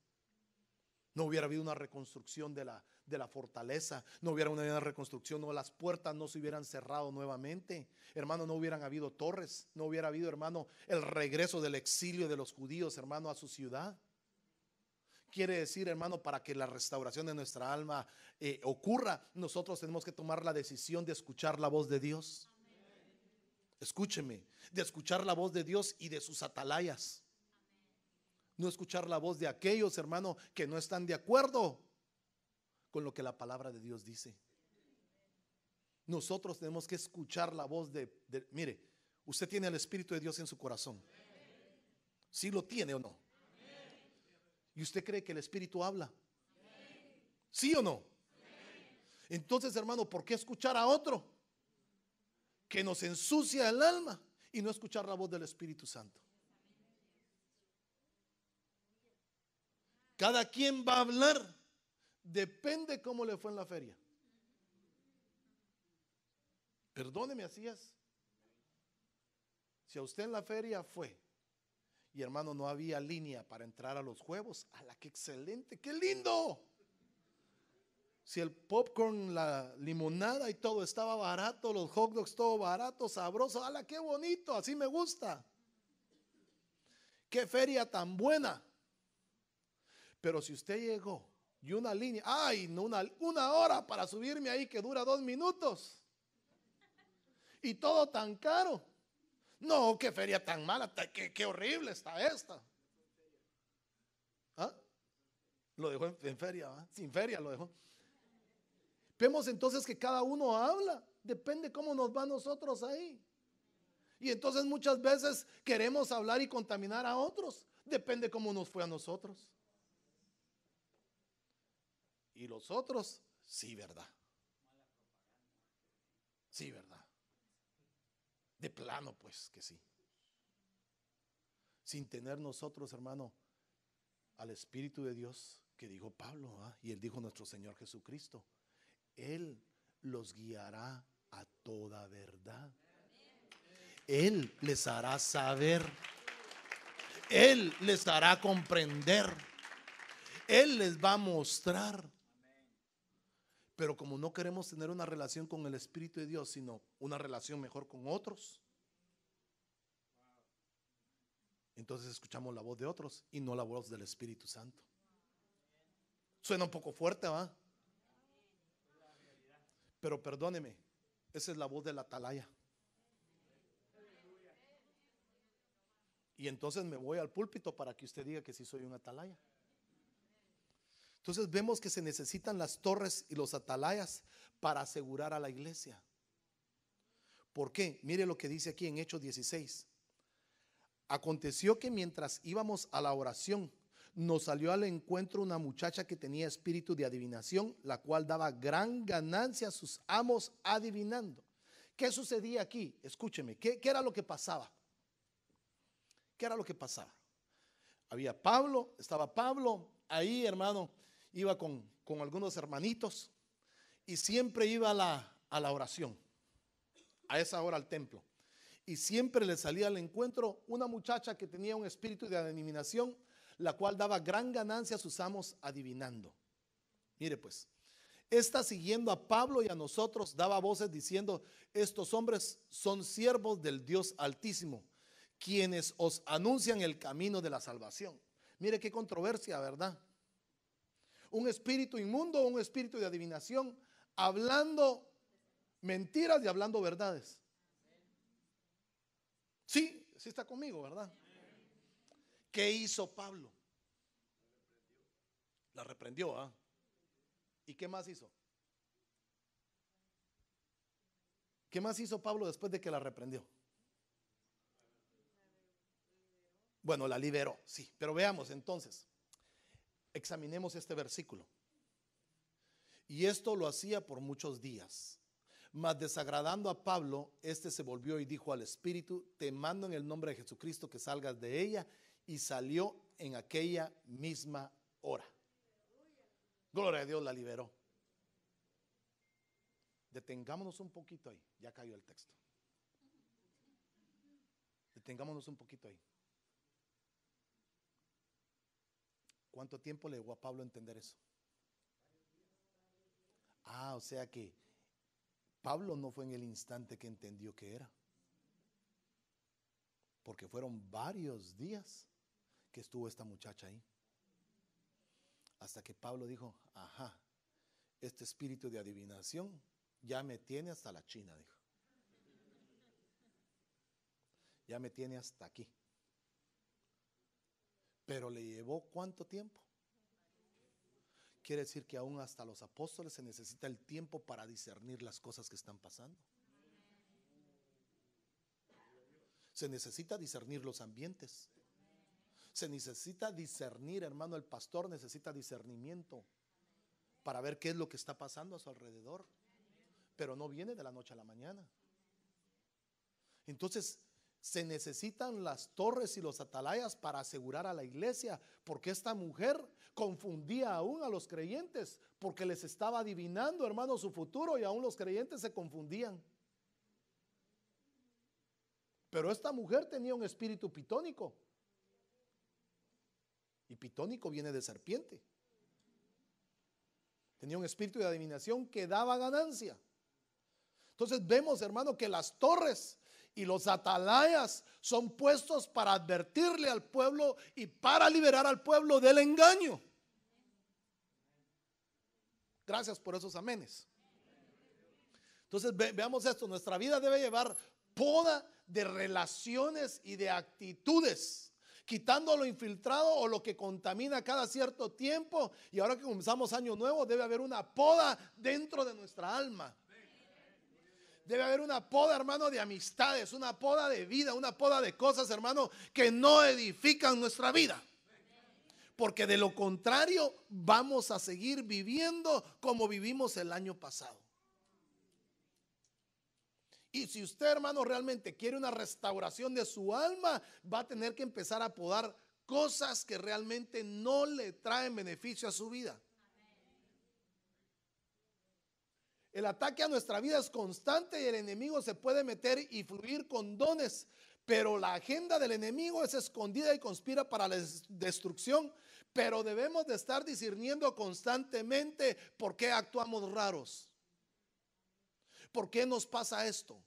No hubiera habido una reconstrucción de la fortaleza, no hubiera una reconstrucción, no, las puertas no se hubieran cerrado nuevamente, hermano, no hubieran habido torres, no hubiera habido, hermano, el regreso del exilio de los judíos, hermano, a su ciudad. Quiere decir, hermano, para que la restauración de nuestra alma ocurra, nosotros tenemos que tomar la decisión de escuchar la voz de Dios. Escúcheme, de escuchar la voz de Dios y de sus atalayas. No escuchar la voz de aquellos, hermano, que no están de acuerdo con lo que la palabra de Dios dice. Nosotros tenemos que escuchar la voz mire, usted tiene el Espíritu de Dios en su corazón. ¿Sí lo tiene o no? ¿Y usted cree que el Espíritu habla? ¿Sí o no? Entonces, hermano, ¿por qué escuchar a otro que nos ensucia el alma y no escuchar la voz del Espíritu Santo? Cada quien va a hablar, depende cómo le fue en la feria. Perdóneme, así es. Si a usted en la feria fue y, hermano, no había línea para entrar a los juegos, ¡ala, qué excelente, qué lindo! Si el popcorn, la limonada y todo estaba barato, los hot dogs todo barato, sabroso, ¡ala, qué bonito! Así me gusta. ¡Qué feria tan buena! Pero si usted llegó y una línea, ay, no, una hora para subirme ahí que dura 2 minutos y todo tan caro. No, qué feria tan mala, qué horrible está esta. ¿Ah? Lo dejó en feria, ¿va? Sin feria lo dejó. Vemos entonces que cada uno habla, depende cómo nos va a nosotros ahí. Y entonces muchas veces queremos hablar y contaminar a otros, depende cómo nos fue a nosotros. Y los otros, sí, verdad. Sí, verdad. De plano, pues que sí. Sin tener nosotros, hermano, al Espíritu de Dios que dijo Pablo, y él dijo nuestro Señor Jesucristo, Él los guiará a toda verdad. Él les hará saber, Él les hará comprender, Él les va a mostrar. Pero como no queremos tener una relación con el Espíritu de Dios, sino una relación mejor con otros, entonces escuchamos la voz de otros y no la voz del Espíritu Santo. Suena un poco fuerte, ¿va? Pero perdóneme, esa es la voz de la atalaya. Y entonces me voy al púlpito para que usted diga que sí soy un atalaya. Entonces vemos que se necesitan las torres y los atalayas para asegurar a la iglesia. ¿Por qué? Mire lo que dice aquí en Hechos 16. Aconteció que mientras íbamos a la oración, nos salió al encuentro una muchacha que tenía espíritu de adivinación, la cual daba gran ganancia a sus amos adivinando. ¿Qué sucedía aquí? Escúcheme, ¿qué era lo que pasaba? ¿Qué era lo que pasaba? Había Pablo, estaba Pablo ahí, hermano, iba con algunos hermanitos y siempre iba a la oración, a esa hora al templo. Y siempre le salía al encuentro una muchacha que tenía un espíritu de adivinación, la cual daba gran ganancia a sus amos adivinando. Mire pues, esta siguiendo a Pablo y a nosotros daba voces diciendo: estos hombres son siervos del Dios Altísimo, quienes os anuncian el camino de la salvación. Mire qué controversia, ¿verdad? Un espíritu inmundo, un espíritu de adivinación, hablando mentiras y hablando verdades. Sí, sí está conmigo, ¿verdad? ¿Qué hizo Pablo? La reprendió, ¿ah? ¿Y qué más hizo? ¿Qué más hizo Pablo después de que la reprendió? Bueno, la liberó, sí. Pero veamos entonces, examinemos este versículo. Y esto lo hacía por muchos días. Mas desagradando a Pablo, este se volvió y dijo al espíritu: te mando en el nombre de Jesucristo que salgas de ella. Y salió en aquella misma hora. Gloria a Dios, la liberó. Detengámonos un poquito ahí. Ya cayó el texto. Detengámonos un poquito ahí. ¿Cuánto tiempo le llevó a Pablo a entender eso? O sea que Pablo no fue en el instante que entendió que era, porque fueron varios días que estuvo esta muchacha ahí, hasta que Pablo dijo: ajá, este espíritu de adivinación ya me tiene hasta la China, dijo. Ya me tiene hasta aquí. Pero le llevó ¿cuánto tiempo? Quiere decir que aún hasta los apóstoles se necesita el tiempo para discernir las cosas que están pasando. Se necesita discernir los ambientes. Se necesita discernir, hermano, el pastor necesita discernimiento para ver qué es lo que está pasando a su alrededor. Pero no viene de la noche a la mañana. Entonces se necesitan las torres y los atalayas para asegurar a la iglesia, porque esta mujer confundía aún a los creyentes, porque les estaba adivinando, hermano, su futuro, y aún los creyentes se confundían. Pero esta mujer tenía un espíritu pitónico, y pitónico viene de serpiente. Tenía un espíritu de adivinación que daba ganancia. Entonces vemos, hermano, que las torres y los atalayas son puestos para advertirle al pueblo y para liberar al pueblo del engaño. Gracias por esos amenes. Entonces veamos esto: nuestra vida debe llevar poda de relaciones y de actitudes, quitando lo infiltrado o lo que contamina cada cierto tiempo. Y ahora que comenzamos año nuevo, debe haber una poda dentro de nuestra alma. Debe haber una poda, hermano, de amistades, una poda de vida, una poda de cosas, hermano, que no edifican nuestra vida. Porque de lo contrario vamos a seguir viviendo como vivimos el año pasado. Y si usted, hermano, realmente quiere una restauración de su alma, va a tener que empezar a podar cosas que realmente no le traen beneficio a su vida. El ataque a nuestra vida es constante y el enemigo se puede meter y fluir con dones, pero la agenda del enemigo es escondida y conspira para la destrucción. Pero debemos de estar discerniendo constantemente por qué actuamos raros. ¿Por qué nos pasa esto?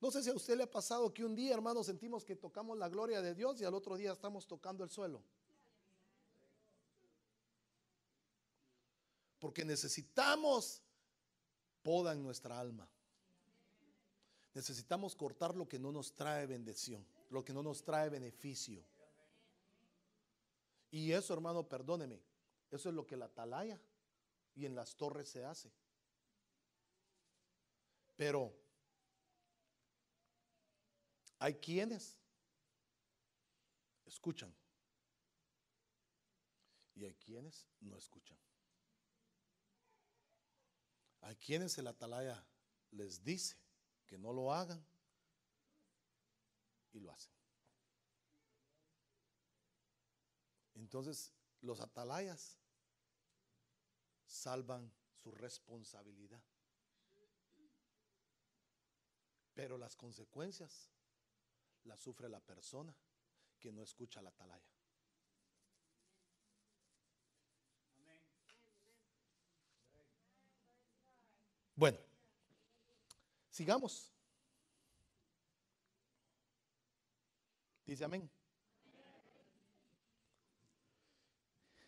No sé si a usted le ha pasado que un día, hermano, sentimos que tocamos la gloria de Dios y al otro día estamos tocando el suelo. Porque necesitamos poda en nuestra alma. Necesitamos cortar lo que no nos trae bendición, lo que no nos trae beneficio. Y eso, hermano, perdóneme, eso es lo que la atalaya y en las torres se hace. Pero hay quienes escuchan y hay quienes no escuchan. Hay quienes el atalaya les dice que no lo hagan y lo hacen. Entonces, los atalayas salvan su responsabilidad, pero las consecuencias las sufre la persona que no escucha la atalaya. Bueno, sigamos. Dice amén.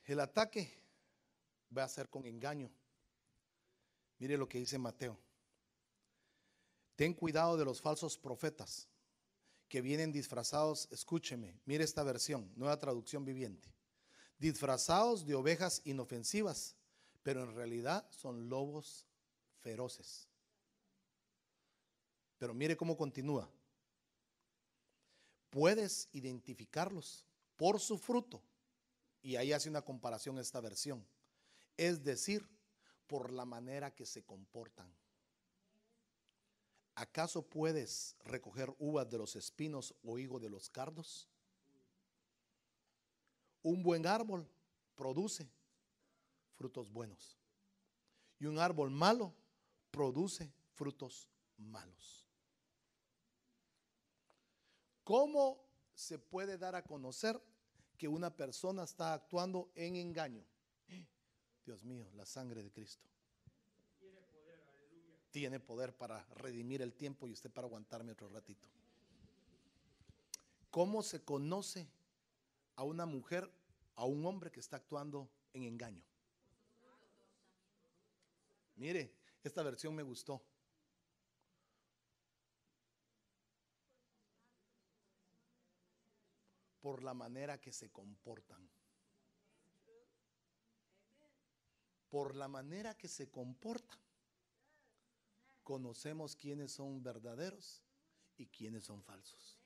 El ataque va a ser con engaño. Mire lo que dice Mateo. Ten cuidado de los falsos profetas que vienen disfrazados. Escúcheme, mire esta versión, Nueva Traducción Viviente. Disfrazados de ovejas inofensivas, pero en realidad son lobos feroces. Pero mire cómo continúa. Puedes identificarlos por su fruto. Y ahí hace una comparación esta versión. Es decir, por la manera que se comportan. ¿Acaso puedes recoger uvas de los espinos o higo de los cardos? Un buen árbol produce frutos buenos. Y un árbol malo produce frutos malos. ¿Cómo se puede dar a conocer que una persona está actuando en engaño? Dios mío, la sangre de Cristo tiene poder para redimir el tiempo y usted para aguantarme otro ratito. ¿Cómo se conoce a una mujer, a un hombre que está actuando en engaño? Mire, esta versión me gustó. Por la manera que se comportan. Por la manera que se comportan, conocemos quiénes son verdaderos y quiénes son falsos.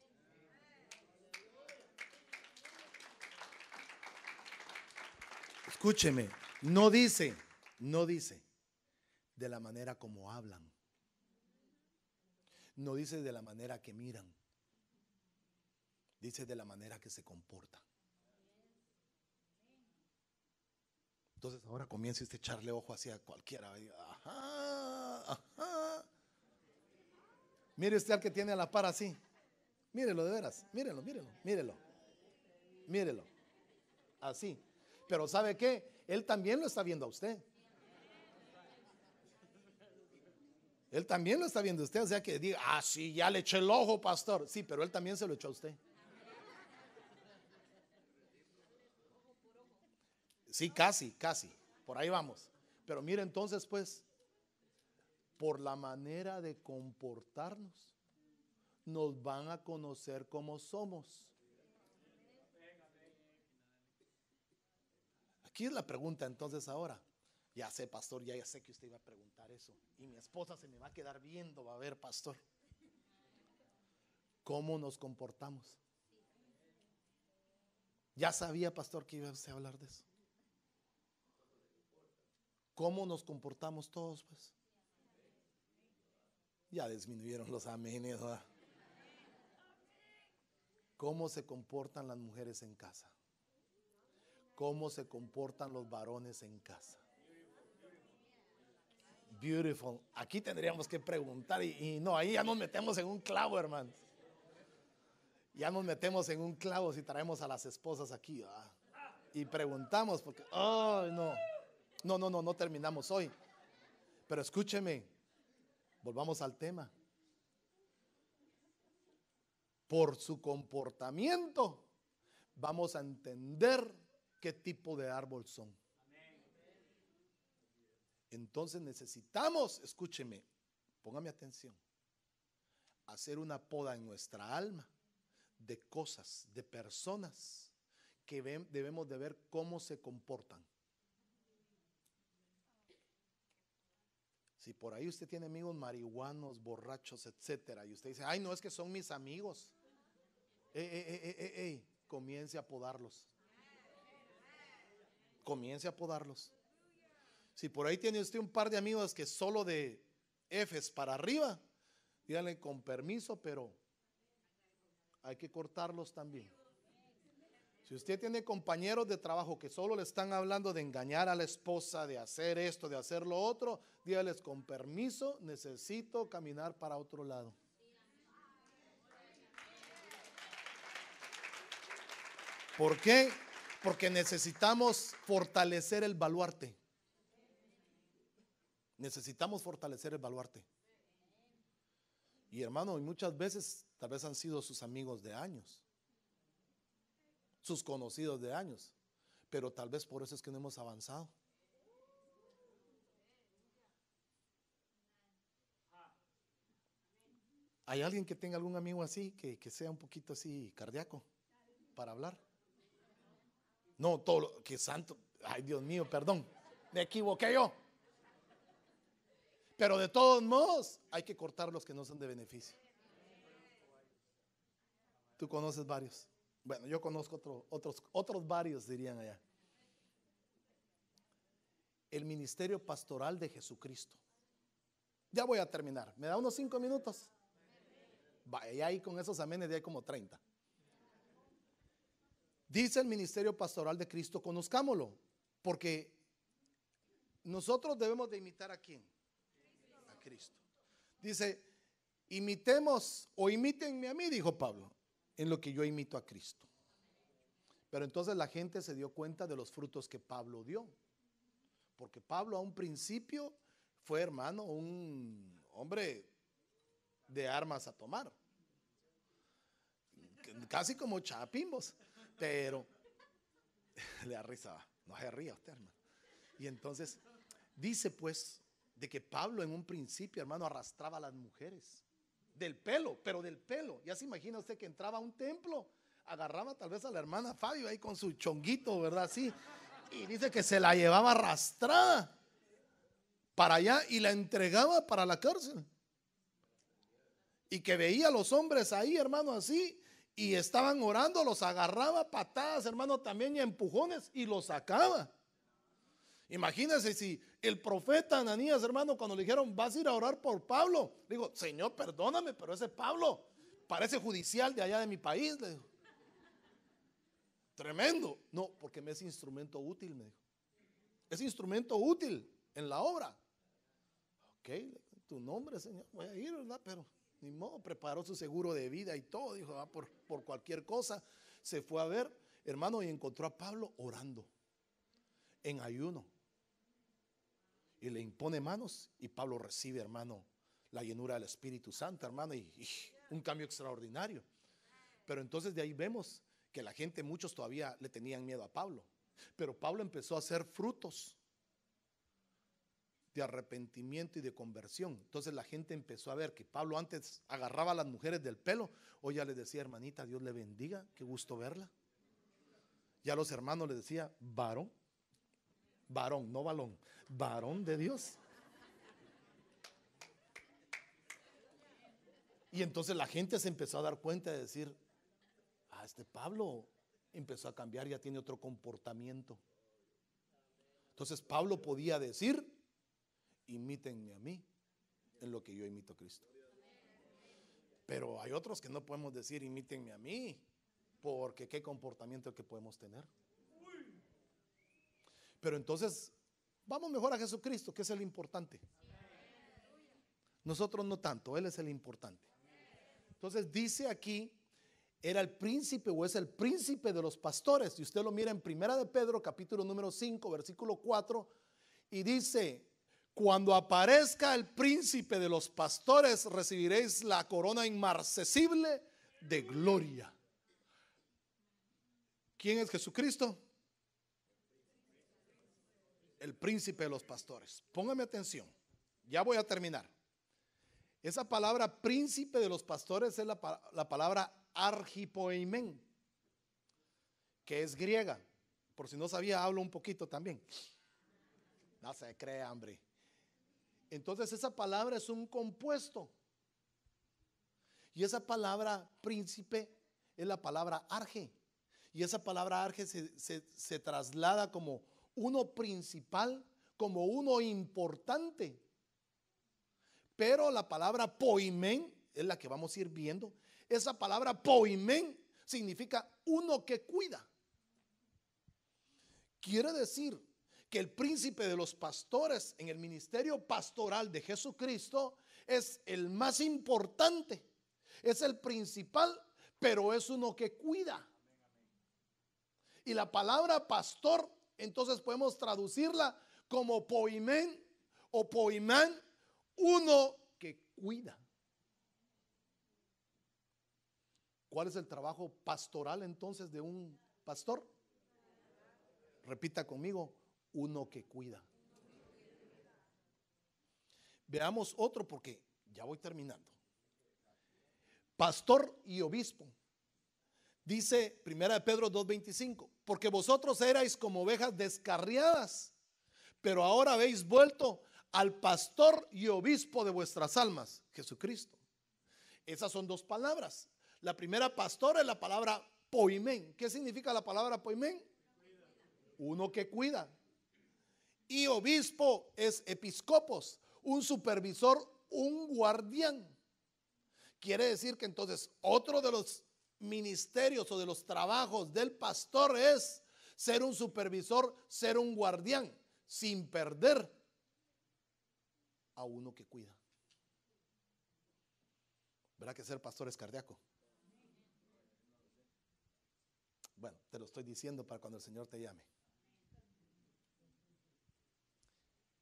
Escúcheme, no dice de la manera como hablan, no dice de la manera que miran, dice de la manera que se comportan. Entonces ahora comienza usted a echarle ojo hacia cualquiera. Ajá, ajá. Mire usted al que tiene a la par así. Mírelo de veras, mírelo, mírelo, mírelo. Mírelo. Así. Pero ¿sabe qué? Él también lo está viendo a usted. Él también lo está viendo a usted. O sea que diga, ah, sí, ya le eché el ojo, pastor. Sí, pero él también se lo echó a usted. Sí, casi, casi. Por ahí vamos. Pero mire entonces, pues, por la manera de comportarnos, nos van a conocer como somos. Aquí es la pregunta entonces ahora. Ya sé, pastor, ya sé que usted iba a preguntar eso. Y mi esposa se me va a quedar viendo, va a ver, pastor. ¿Cómo nos comportamos? Ya sabía, pastor, que iba a hablar de eso. ¿Cómo nos comportamos todos, pues? Ya disminuyeron los amenes, ¿verdad? ¿Cómo se comportan las mujeres en casa? ¿Cómo se comportan los varones en casa? Beautiful. Aquí tendríamos que preguntar y no, ahí ya nos metemos en un clavo, hermanos. Ya nos metemos en un clavo si traemos a las esposas aquí, ¿verdad? Y preguntamos porque, ay, no terminamos hoy. Pero escúcheme, volvamos al tema. Por su comportamiento vamos a entender qué tipo de árbol son. Entonces necesitamos, escúcheme, póngame atención, hacer una poda en nuestra alma de cosas, de personas que debemos de ver cómo se comportan. Si por ahí usted tiene amigos marihuanos, borrachos, etcétera, y usted dice, ay, no, es que son mis amigos. Comience a podarlos. Comience a podarlos. Si por ahí tiene usted un par de amigos que solo de Fs para arriba, díganle con permiso, pero hay que cortarlos también. Si usted tiene compañeros de trabajo que solo le están hablando de engañar a la esposa, de hacer esto, de hacer lo otro, dígales: con permiso, necesito caminar para otro lado. ¿Por qué? Porque necesitamos fortalecer el baluarte. Necesitamos fortalecer el baluarte. Y hermano, y muchas veces tal vez han sido sus amigos de años, sus conocidos de años, pero tal vez por eso es que no hemos avanzado. ¿Hay alguien que tenga algún amigo así, que sea un poquito así cardíaco para hablar? No, todo lo que santo. Ay, Dios mío, perdón, me equivoqué yo. Pero de todos modos hay que cortar los que no son de beneficio. Tú conoces varios. Bueno, yo conozco otros varios, dirían allá. El ministerio pastoral de Jesucristo. Ya voy a terminar. ¿Me da unos 5 minutos? Vaya, ahí con esos amenes de ahí como 30. Dice el ministerio pastoral de Cristo: conozcámoslo, porque nosotros debemos de imitar ¿a quién? A Cristo. Dice: imitemos o imítenme a mí, dijo Pablo, en lo que yo imito a Cristo. Pero entonces la gente se dio cuenta de los frutos que Pablo dio, porque Pablo a un principio fue, hermano, un hombre de armas a tomar, casi como chapimbos, pero le da risa, no se ría usted, hermano. Y entonces dice pues de que Pablo en un principio, hermano, arrastraba a las mujeres del pelo, pero del pelo. Ya se imagina usted que entraba a un templo, agarraba tal vez a la hermana Fabio ahí con su chonguito, ¿verdad? Así, y dice que se la llevaba arrastrada para allá y la entregaba para la cárcel. Y que veía a los hombres ahí, hermano, así, y estaban orando, los agarraba a patadas, hermano, también, y a empujones, y los sacaba. Imagínense si el profeta Ananías, hermano, cuando le dijeron: vas a ir a orar por Pablo, le digo: Señor, perdóname, pero ese Pablo parece judicial de allá de mi país, le digo. Tremendo. No, porque me es instrumento útil, me dijo. Es instrumento útil en la obra. Ok, tu nombre, Señor, voy a ir, ¿verdad? Pero ni modo, preparó su seguro de vida y todo, dijo: por cualquier cosa. Se fue a ver, hermano, y encontró a Pablo orando en ayuno, y le impone manos, y Pablo recibe, hermano, la llenura del Espíritu Santo, hermano, y un cambio extraordinario. Pero entonces de ahí vemos que la gente, muchos todavía le tenían miedo a Pablo, pero Pablo empezó a hacer frutos de arrepentimiento y de conversión. Entonces la gente empezó a ver que Pablo antes agarraba a las mujeres del pelo, hoy ya les decía: hermanita, Dios le bendiga, qué gusto verla. Ya los hermanos le decía: varón, varón, no balón, varón de Dios. Y entonces la gente se empezó a dar cuenta de decir: este Pablo empezó a cambiar, ya tiene otro comportamiento. Entonces Pablo podía decir: imítenme a mí en lo que yo imito a Cristo. Pero hay otros que no podemos decir: imítenme a mí, porque qué comportamiento el que podemos tener. Pero entonces vamos mejor a Jesucristo, que es el importante. Nosotros no tanto, Él es el importante. Entonces dice aquí: era el príncipe, o es el príncipe de los pastores. Y usted lo mira en Primera de Pedro, capítulo número 5, versículo 4, y dice: cuando aparezca el príncipe de los pastores, recibiréis la corona inmarcesible de gloria. ¿Quién es Jesucristo? El príncipe de los pastores. Póngame atención, ya voy a terminar. Esa palabra príncipe de los pastores es la palabra argipoimen, que es griega. Por si no sabía, hablo un poquito también. No se crea, hombre. Entonces esa palabra es un compuesto. Y esa palabra príncipe es la palabra arge. Y esa palabra arge se traslada como uno principal, como uno importante. Pero la palabra poimen es la que vamos a ir viendo. Esa palabra poimen significa uno que cuida. Quiere decir que el príncipe de los pastores en el ministerio pastoral de Jesucristo es el más importante, es el principal, pero es uno que cuida. Y la palabra pastor, entonces podemos traducirla como poimen o poimán, uno que cuida. ¿Cuál es el trabajo pastoral entonces de un pastor? Repita conmigo, uno que cuida. Veamos otro porque ya voy terminando. Pastor y obispo. Dice 1 Pedro 2:25, porque vosotros erais como ovejas descarriadas, pero ahora habéis vuelto al pastor y obispo de vuestras almas, Jesucristo. Esas son dos palabras. La primera, pastor, es la palabra poimen. ¿Qué significa la palabra poimen? Uno que cuida. Y obispo es episcopos, un supervisor, un guardián. Quiere decir que entonces otro de los ministerios o de los trabajos del pastor es ser un supervisor, ser un guardián, sin perder a uno que cuida. ¿Verdad que ser pastor es cardíaco? Bueno, te lo estoy diciendo para cuando el Señor te llame.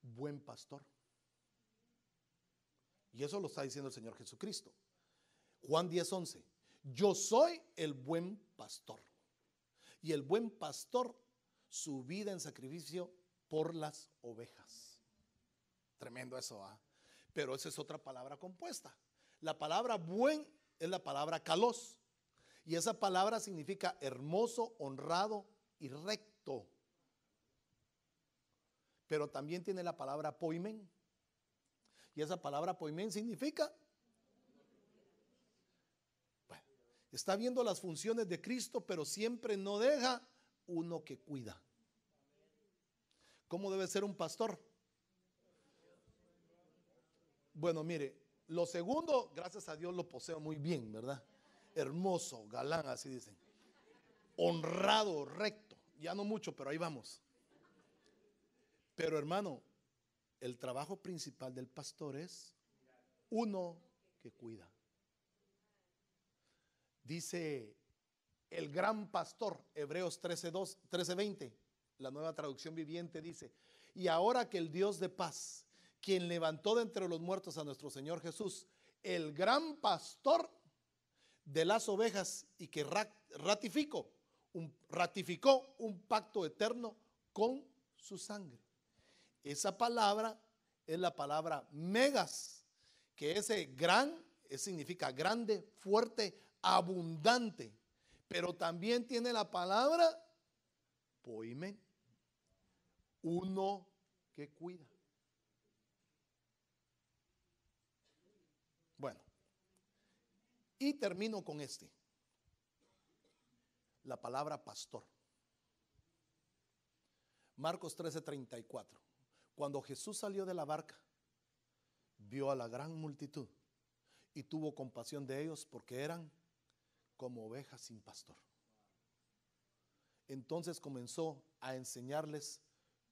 Buen pastor. Y eso lo está diciendo el Señor Jesucristo. Juan 10:11. Yo soy el buen pastor. Y el buen pastor su vida en sacrificio por las ovejas. Tremendo eso, ¿ah? Pero esa es otra palabra compuesta. La palabra buen es la palabra kalos. Y esa palabra significa hermoso, honrado y recto. Pero también tiene la palabra poimen. Y esa palabra poimen significa, bueno, está viendo las funciones de Cristo, pero siempre no deja uno que cuida. ¿Cómo debe ser un pastor? Bueno, mire, lo segundo, gracias a Dios lo poseo muy bien, ¿verdad? Hermoso, galán, así dicen. Honrado, recto. Ya no mucho, pero ahí vamos. Pero hermano, el trabajo principal del pastor es uno que cuida. Dice el gran pastor, Hebreos 13:20, la Nueva Traducción Viviente dice: y ahora que el Dios de paz, quien levantó de entre los muertos a nuestro Señor Jesús, el gran pastor de las ovejas, y que ratificó un pacto eterno con su sangre. Esa palabra es la palabra megas, que ese gran significa grande, fuerte, abundante, pero también tiene la palabra poimen, uno que cuida. Bueno, y termino con la palabra pastor. Marcos 13:34. Cuando Jesús salió de la barca, vio a la gran multitud y tuvo compasión de ellos porque eran como ovejas sin pastor. Entonces comenzó a enseñarles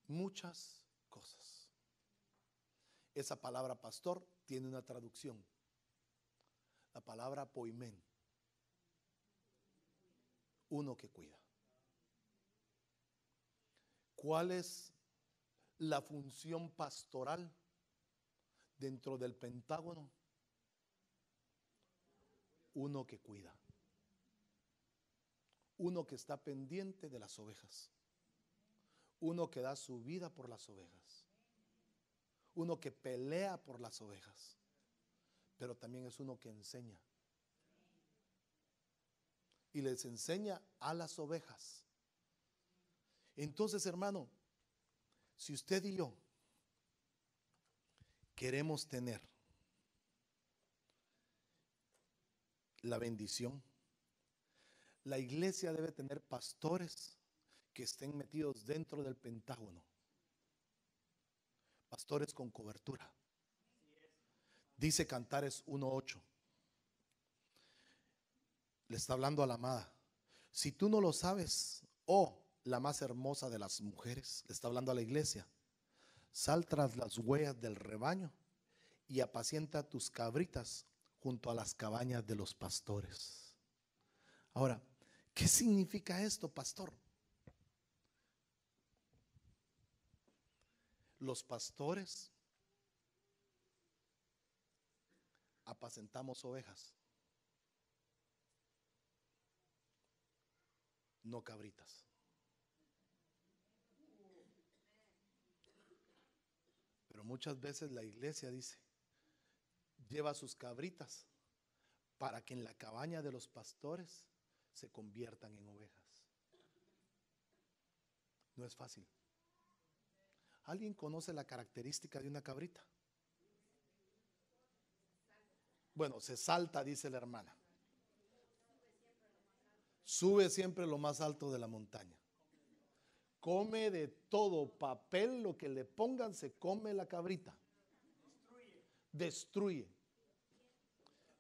muchas cosas. Esa palabra pastor tiene una traducción. La palabra poimen, uno que cuida. ¿Cuál es la función pastoral dentro del Pentágono? Uno que cuida. Uno que está pendiente de las ovejas. Uno que da su vida por las ovejas. Uno que pelea por las ovejas. Pero también es uno que enseña. Y les enseña a las ovejas. Entonces, hermano, si usted y yo queremos tener la bendición, la iglesia debe tener pastores que estén metidos dentro del Pentágono. Pastores con cobertura. Dice Cantares 1:8. Le está hablando a la amada. Si tú no lo sabes, oh la más hermosa de las mujeres, le está hablando a la iglesia, sal tras las huellas del rebaño y apacienta tus cabritas junto a las cabañas de los pastores. Ahora, ¿qué significa esto, pastor? Los pastores apacentamos ovejas, no cabritas. Pero muchas veces la iglesia dice, lleva sus cabritas para que en la cabaña de los pastores se conviertan en ovejas. No es fácil. ¿Alguien conoce la característica de una cabrita? Bueno, se salta, dice la hermana. Sube siempre lo más alto de la montaña. Come de todo papel, lo que le pongan se come la cabrita. Destruye.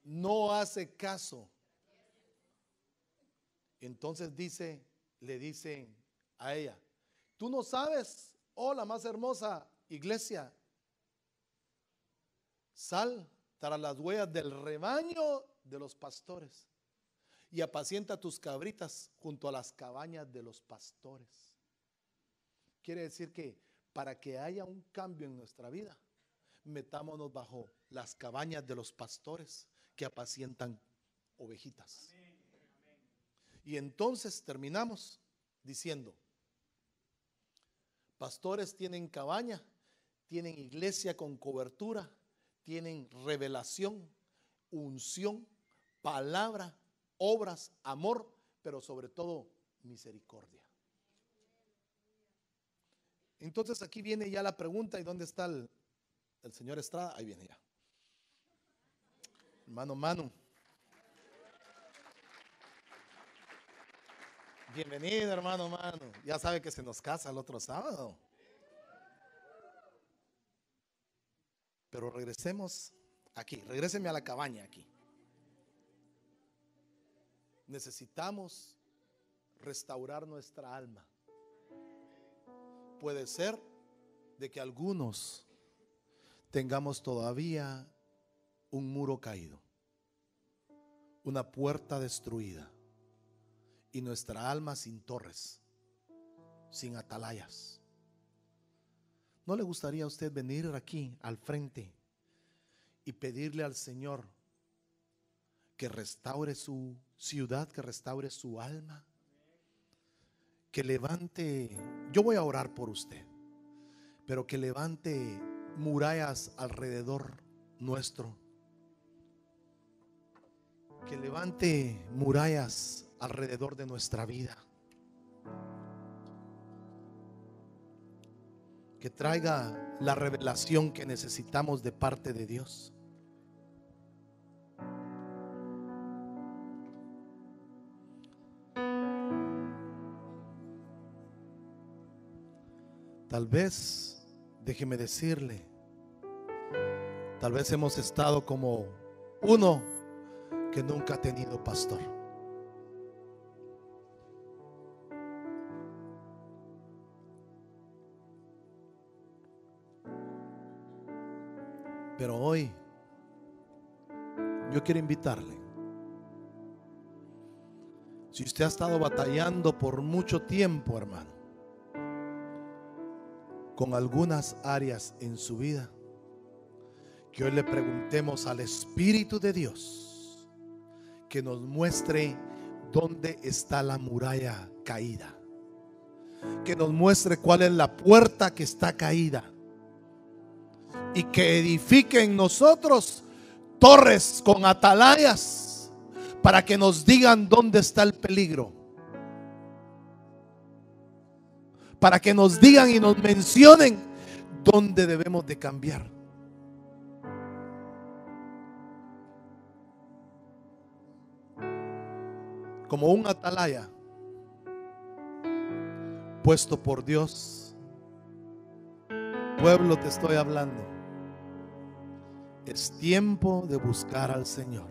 No hace caso. Entonces le dicen a ella, tú no sabes, oh la más hermosa iglesia, sal tras las huellas del rebaño de los pastores y apacienta tus cabritas junto a las cabañas de los pastores. Quiere decir que para que haya un cambio en nuestra vida, metámonos bajo las cabañas de los pastores que apacientan ovejitas. Y entonces terminamos diciendo, pastores tienen cabaña, tienen iglesia con cobertura, tienen revelación, unción, palabra, obras, amor, pero sobre todo misericordia. Entonces aquí viene ya la pregunta, ¿y dónde está el señor Estrada? Ahí viene ya. Hermano Manu. Bienvenido, hermano Manu. Ya sabe que se nos casa el otro sábado. Pero regresemos aquí, regréseme a la cabaña aquí. Necesitamos restaurar nuestra alma. Puede ser de que algunos tengamos todavía un muro caído, una puerta destruida y nuestra alma sin torres, sin atalayas. ¿No le gustaría a usted venir aquí al frente y pedirle al Señor que restaure su ciudad, que restaure su alma? Que levante, yo voy a orar por usted, pero que levante murallas alrededor nuestro. Que levante murallas alrededor de nuestra vida. Que traiga la revelación que necesitamos de parte de Dios. Tal vez, déjeme decirle, tal vez hemos estado como uno que nunca ha tenido pastor. Pero hoy yo quiero invitarle. Si usted ha estado batallando por mucho tiempo, hermano, con algunas áreas en su vida, que hoy le preguntemos al Espíritu de Dios que nos muestre dónde está la muralla caída, que nos muestre cuál es la puerta que está caída y que edifique en nosotros torres con atalayas para que nos digan dónde está el peligro, para que nos digan y nos mencionen dónde debemos de cambiar. Como un atalaya puesto por Dios. Pueblo, te estoy hablando. Es tiempo de buscar al Señor.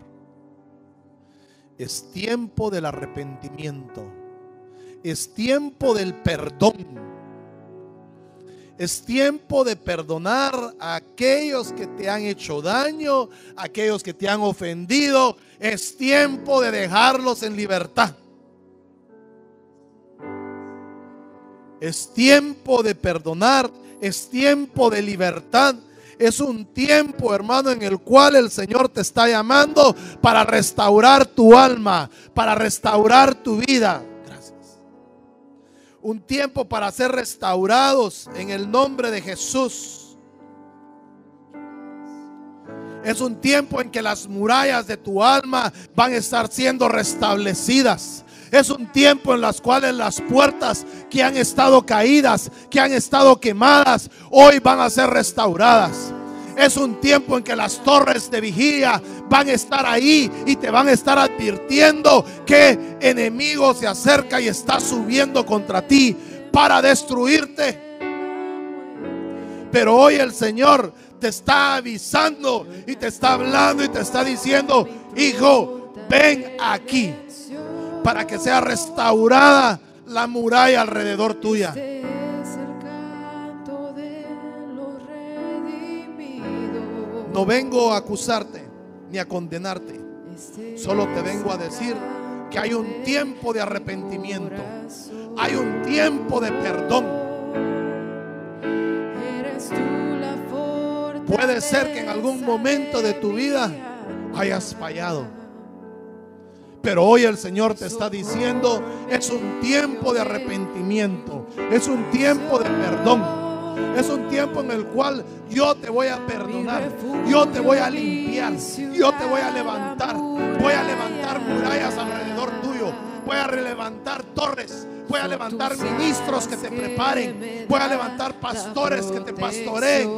Es tiempo del arrepentimiento. es tiempo del perdón. Es tiempo de perdonar a aquellos que te han hecho daño, a aquellos que te han ofendido. Es tiempo de dejarlos en libertad. Es tiempo de perdonar, es tiempo de libertad. Es un tiempo, hermano, en el cual el Señor te está llamando para restaurar tu alma, para restaurar tu vida. Un tiempo para ser restaurados en el nombre de Jesús. Es un tiempo en que las murallas de tu alma van a estar siendo restablecidas. Es un tiempo en las cuales las puertas que han estado caídas, que han estado quemadas, hoy van a ser restauradas. Es un tiempo en que las torres de vigilia van a estar ahí y te van a estar advirtiendo que enemigo se acerca y está subiendo contra ti para destruirte. Pero hoy el Señor te está avisando y te está hablando y te está diciendo: hijo, ven aquí, para que sea restaurada la muralla alrededor tuya. No vengo a acusarte ni a condenarte. Solo te vengo a decir que hay un tiempo de arrepentimiento. Hay un tiempo de perdón. Puede ser que en algún momento de tu vida hayas fallado, pero hoy el Señor te está diciendo: es un tiempo de arrepentimiento, es un tiempo de perdón. Es un tiempo en el cual yo te voy a perdonar, yo te voy a limpiar, yo te voy a levantar murallas alrededor tuyo, voy a levantar torres, voy a levantar ministros que te preparen, voy a levantar pastores que te pastoreen,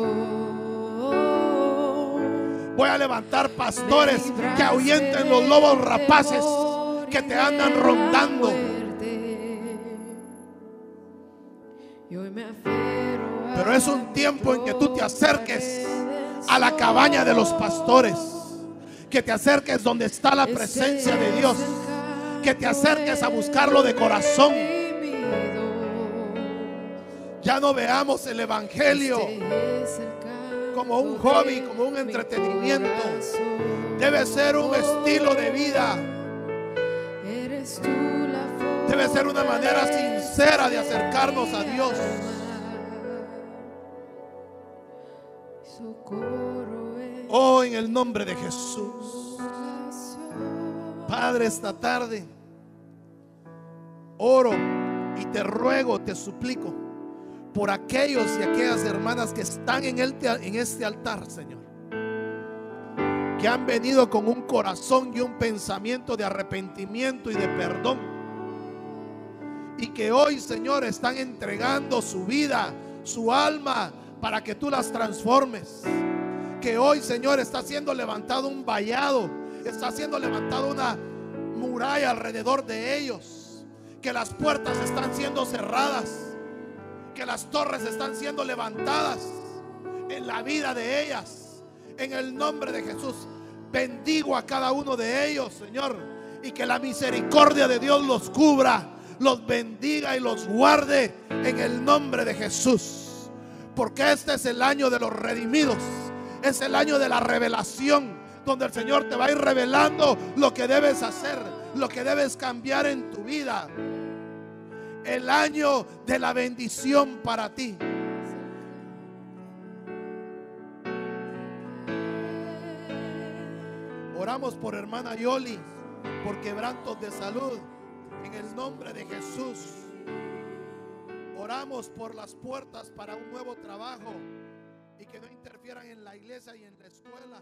voy a levantar pastores que ahuyenten los lobos rapaces que te andan rondando. Pero es un tiempo en que tú te acerques a la cabaña de los pastores, que te acerques donde está la presencia de Dios, que te acerques a buscarlo de corazón. Ya no veamos el evangelio como un hobby, como un entretenimiento. Debe ser un estilo de vida. Debe ser una manera sincera de acercarnos a Dios. Oh, en el nombre de Jesús. Padre, esta tarde oro y te ruego, te suplico por aquellos y aquellas hermanas que están en este altar, Señor, que han venido con un corazón y un pensamiento de arrepentimiento y de perdón, y que hoy, Señor, están entregando su vida, su alma, para que tú las transformes. Que hoy, Señor, está siendo levantado un vallado, está siendo levantado una muralla alrededor de ellos, que las puertas están siendo cerradas, que las torres están siendo levantadas en la vida de ellas. En el nombre de Jesús, bendigo a cada uno de ellos, Señor, y que la misericordia de Dios los cubra, los bendiga y los guarde en el nombre de Jesús. Porque este es el año de los redimidos, es el año de la revelación, donde el Señor te va a ir revelando lo que debes hacer, lo que debes cambiar en tu vida. El año de la bendición para ti. Oramos por hermana Yoli, por quebrantos de salud, en el nombre de Jesús. Oramos por las puertas para un nuevo trabajo y que no interfieran en la iglesia y en la escuela.